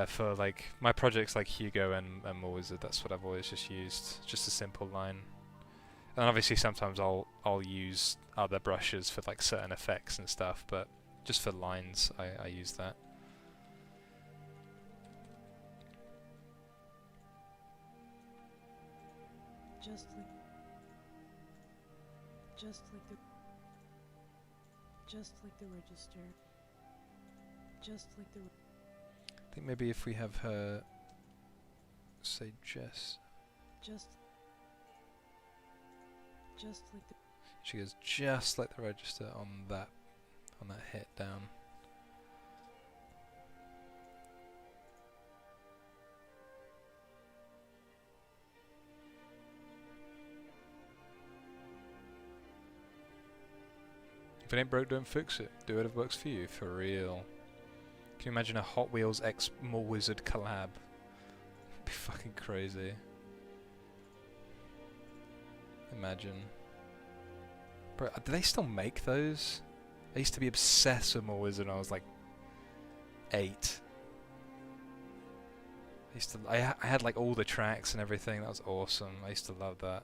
For like my projects like Hugo and More Wizard, that's what I've always just used, just a simple line. And obviously sometimes I'll use other brushes for like certain effects and stuff, but just for lines I use that. Just like the register. Just like the. I think maybe if we have her say Jess. Just like the. She goes just like the register on that hit down. If it ain't broke, don't fix it. Do whatever works for you, for real. Can you imagine a Hot Wheels X More Wizard collab? It'd be fucking crazy. Imagine. Bro, do they still make those? I used to be obsessed with More Wizard when I was like 8. I had like all the tracks and everything. That was awesome. I used to love that.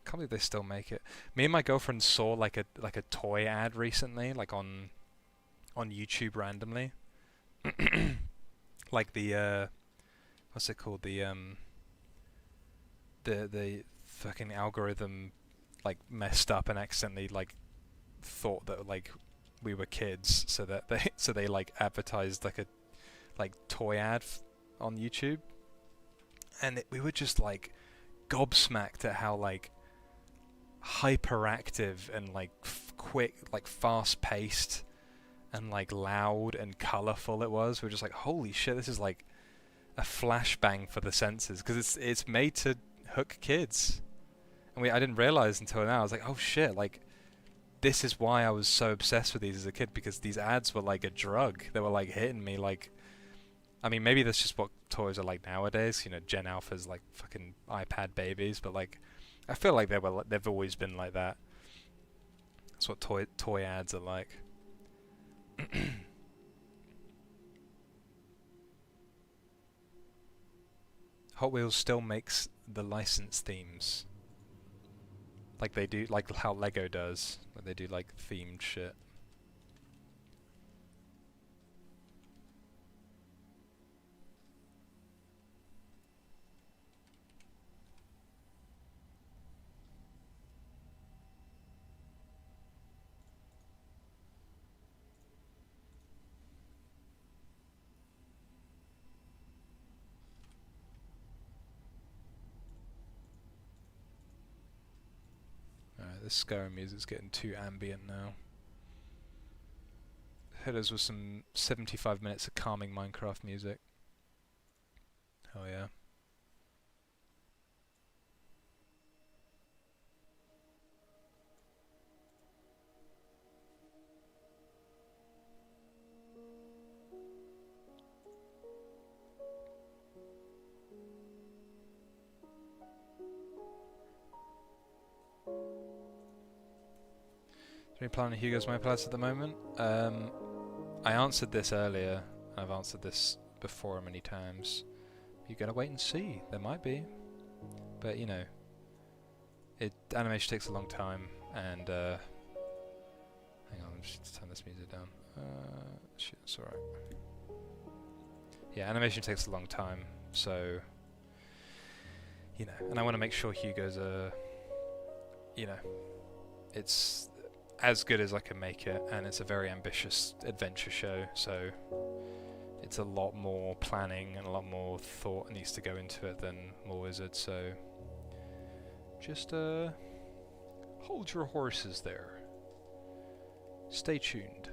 Can't believe they still make it. Me and my girlfriend saw like a toy ad recently, like on YouTube randomly. Like the what's it called? The the fucking algorithm like messed up and accidentally like thought that like we were kids, so that they like advertised like a like toy ad on YouTube, and we were just like gobsmacked at how like hyperactive and like quick, like fast paced and like loud and colourful it was. We're just like, holy shit, this is like a flashbang for the senses, because it's made to hook kids. And I didn't realise until now. I was like, oh shit, like this is why I was so obsessed with these as a kid, because these ads were like a drug. They were like hitting me like, I mean, maybe that's just what toys are like nowadays. You know, Gen Alpha's like fucking iPad babies, but like, I feel like they've always been like that. That's what toy ads are like. Hot Wheels still makes the license themes, like they do, like how Lego does. Like they do like themed shit. Alright, this Skyrim music's getting too ambient now. Hit us with some 75 minutes of calming Minecraft music. Oh yeah. Any plan on Hugo's MyPalace at the moment? I answered this earlier. I've answered this before many times. You gotta wait and see. There might be, but you know, animation takes a long time, and hang on, I'm just turn this music down. Shit, it's alright. Yeah, animation takes a long time, so you know, and I want to make sure Hugo's you know, it's as good as I can make it, and it's a very ambitious adventure show, so it's a lot more planning and a lot more thought needs to go into it than More Wizard, so just hold your horses there. Stay tuned.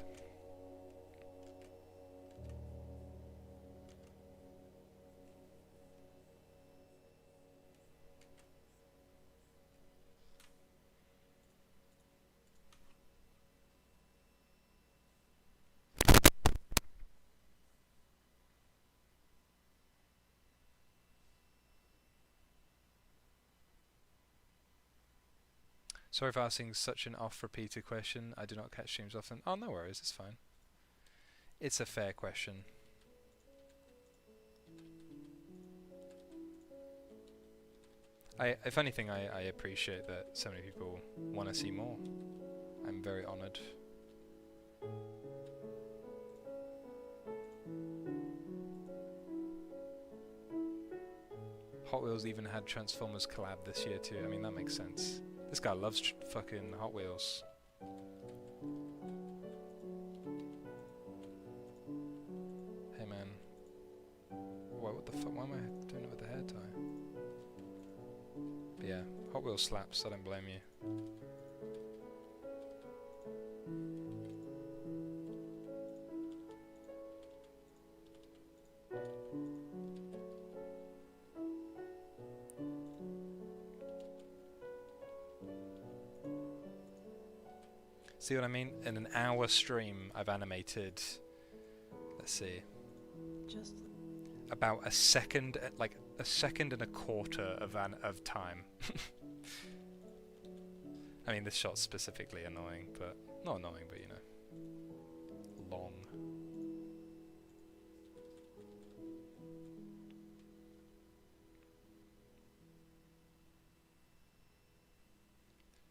Sorry for asking such an oft-repeated question. I do not catch streams often. Oh, no worries, it's fine. It's a fair question. If anything, I appreciate that so many people want to see more. I'm very honoured. Hot Wheels even had Transformers collab this year too. I mean, that makes sense. This guy loves fucking Hot Wheels. Hey man. What the fuck? Why am I doing it with the hair tie? But yeah, Hot Wheels slaps, I don't blame you. See what I mean? In an hour stream, I've animated, let's see, Just about a second, like a second and a quarter of time. I mean, this shot's specifically annoying, but not annoying, but you know, long.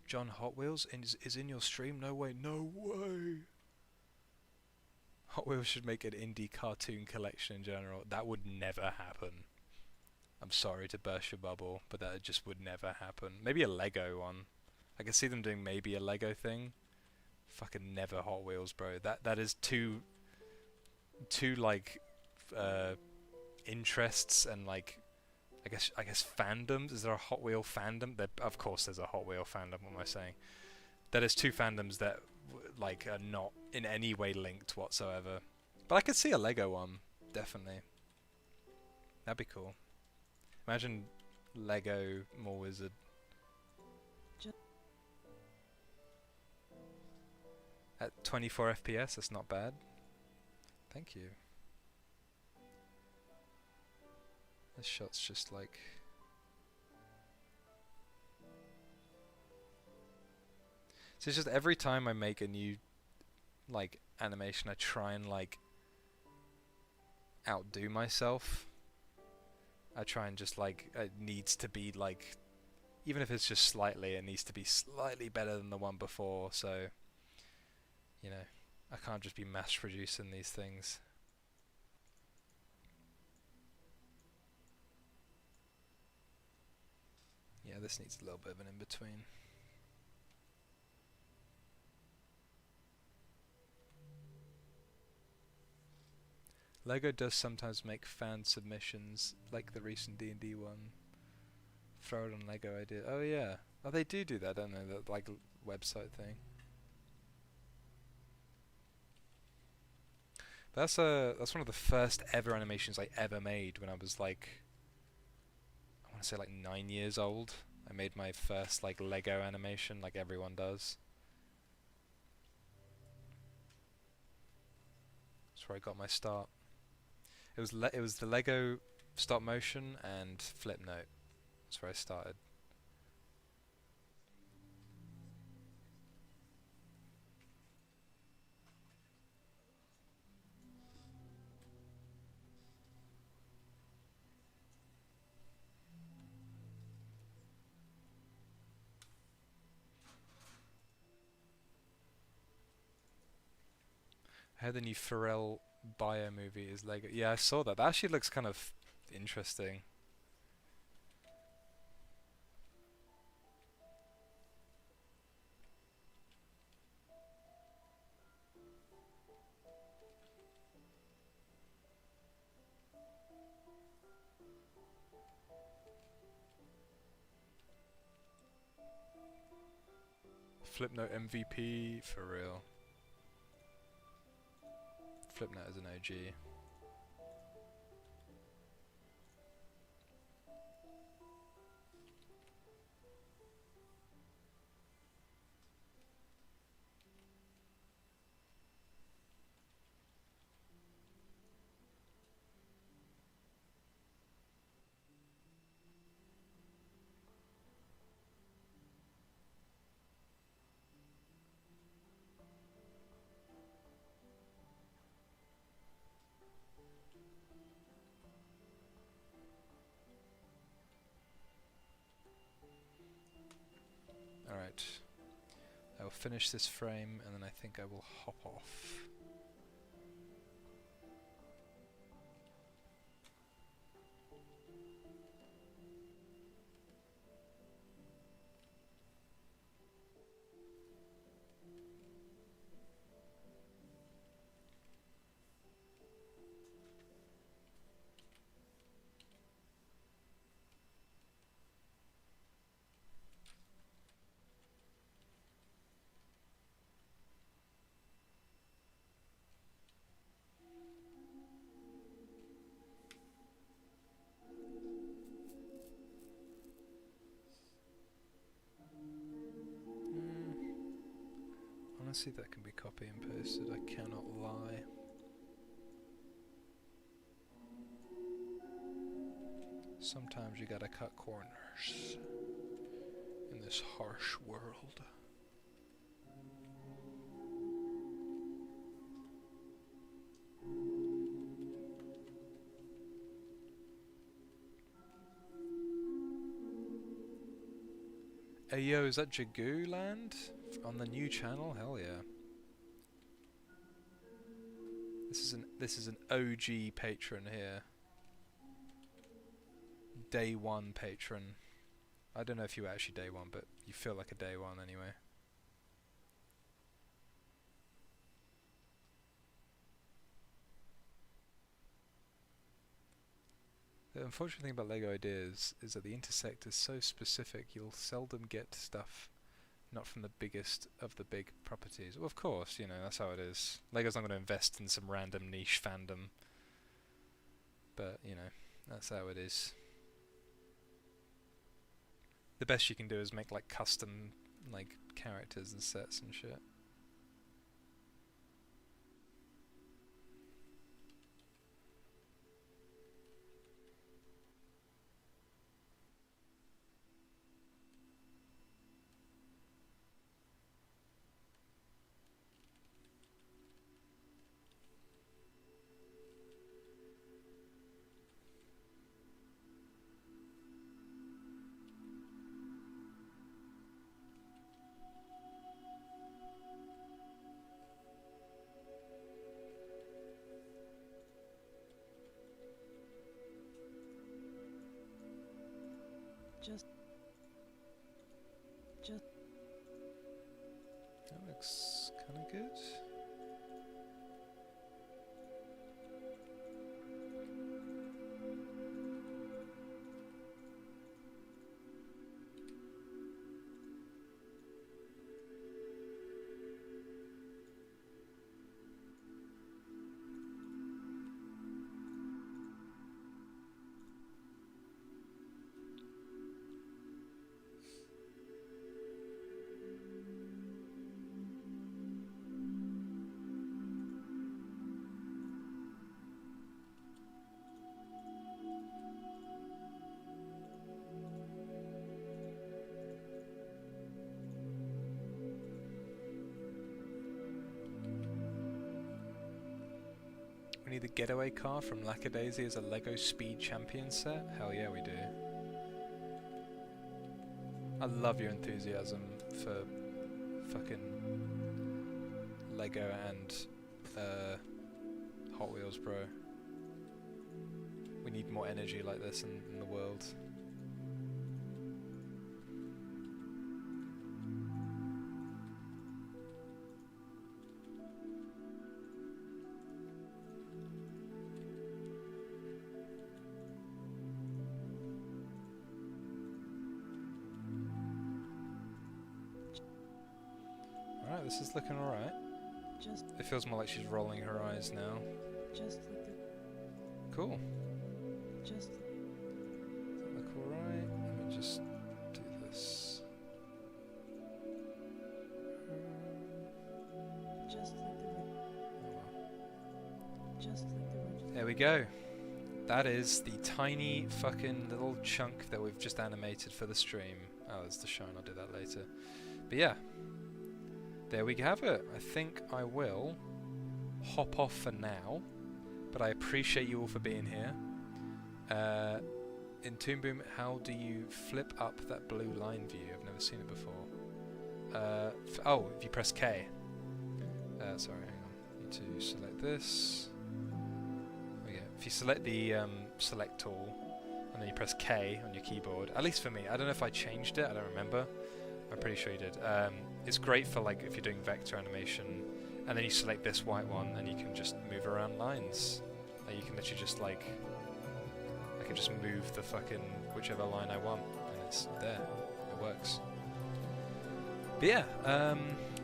John Hot Wheels is in your stream? No way, no way! Hot Wheels should make an indie cartoon collection in general. That would never happen. I'm sorry to burst your bubble, but that just would never happen. Maybe a Lego one. I can see them doing maybe a Lego thing. Fucking never Hot Wheels, bro. That is too like interests and like I guess fandoms. Is there a Hot Wheel fandom? Of course there's a Hot Wheel fandom. What am I saying? That is two fandoms that like are not in any way linked whatsoever. But I could see a Lego one, definitely. That'd be cool. Imagine Lego More Wizard. At 24 FPS, that's not bad. Thank you. This shot's just like... So it's just every time I make a new like animation, I try and like outdo myself. I try and just like, it needs to be like, even if it's just slightly, it needs to be slightly better than the one before, so, you know, I can't just be mass producing these things. Yeah, this needs a little bit of an in-between. Lego does sometimes make fan submissions, like the recent D&D one. Throw it on Lego idea. Oh yeah. Oh, they do that, don't they? That like website thing. That's one of the first ever animations I ever made when I was like, I want to say like 9 years old. I made my first like Lego animation, like everyone does. That's where I got my start. It was the Lego stop motion and Flipnote. That's where I started. I heard the new Pharrell bio movie is Lego. Yeah, I saw that. That actually looks kind of interesting. Flipnote MVP for real. Flipnote is an OG. Alright. I will finish this frame and then I think I will hop off. Honestly, that can be copy and pasted, I cannot lie. Sometimes you gotta cut corners in this harsh world. Hey yo, is that Jagoo Land on the new channel? Hell yeah. This is an OG patron here. day one patron. I don't know if you were actually day one, but you feel like a day one anyway. The unfortunate thing about LEGO Ideas is that the intersect is so specific, you'll seldom get stuff not from the biggest of the big properties. Well, of course, you know, that's how it is. LEGO's not going to invest in some random niche fandom. But, you know, that's how it is. The best you can do is make, like, custom, like, characters and sets and shit. That looks kind of good. We need the getaway car from Lackadaisy as a LEGO Speed Champion set? Hell yeah, we do. I love your enthusiasm for fucking LEGO and Hot Wheels, bro. We need more energy like this in the world. Alright, this is looking alright. It feels more like she's rolling her eyes now. Just like the. Cool. Just. Does that look alright? Let me just do this. Just like the. Oh well. Just like the register. There we go. That is the tiny fucking little chunk that we've just animated for the stream. Oh, there's the shine, I'll do that later. But yeah. There we have it. I think I will hop off for now, but I appreciate you all for being here. In Toon Boom, how do you flip up that blue line view? I've never seen it before. Oh, if you press K. Sorry, hang on. Need to select this. Oh yeah, if you select the select tool, and then you press K on your keyboard, at least for me, I don't know if I changed it, I don't remember. I'm pretty sure you did. It's great for like if you're doing vector animation, and then you select this white one, and you can just move around lines. Like you can literally just like, I can just move the fucking whichever line I want, and it's there. It works. But yeah,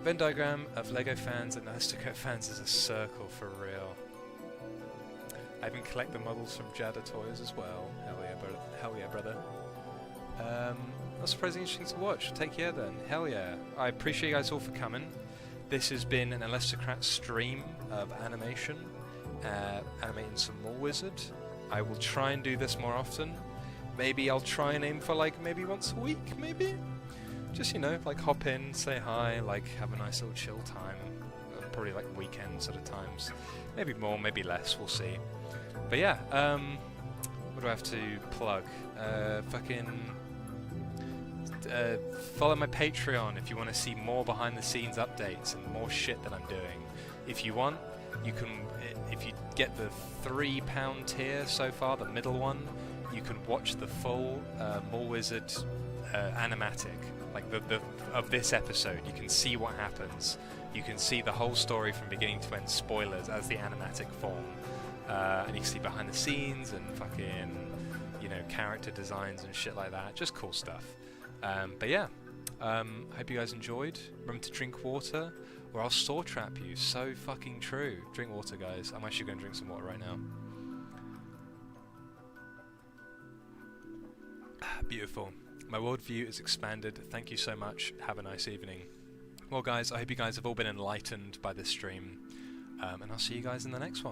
Venn diagram of LEGO fans and Aristocat fans is a circle for real. I even collect the models from Jada Toys as well. Hell yeah, brother. Hell yeah, brother. That's surprisingly interesting to watch. Take care then. Hell yeah. I appreciate you guys all for coming. This has been an Aristocrat stream of animation, animating some more Wizard. I will try and do this more often. Maybe I'll try and aim for like maybe once a week, maybe? Just, you know, like hop in, say hi, like have a nice little chill time. Probably like weekend sort of times. Maybe more, maybe less, we'll see. But yeah, what do I have to plug? Follow my Patreon if you want to see more behind the scenes updates and more shit that I'm doing. If you want, you can, if you get the £3 tier so far, the middle one, you can watch the full Mole Wizard animatic, like of this episode. You can see what happens. You can see the whole story from beginning to end, spoilers, as the animatic form. And you can see behind the scenes and fucking, you know, character designs and shit like that. Just cool stuff. But yeah, hope you guys enjoyed. Remember to drink water, or I'll saw trap you. So fucking true. Drink water, guys. I'm actually going to drink some water right now. Beautiful. My worldview is expanded. Thank you so much. Have a nice evening. Well, guys, I hope you guys have all been enlightened by this stream. And I'll see you guys in the next one.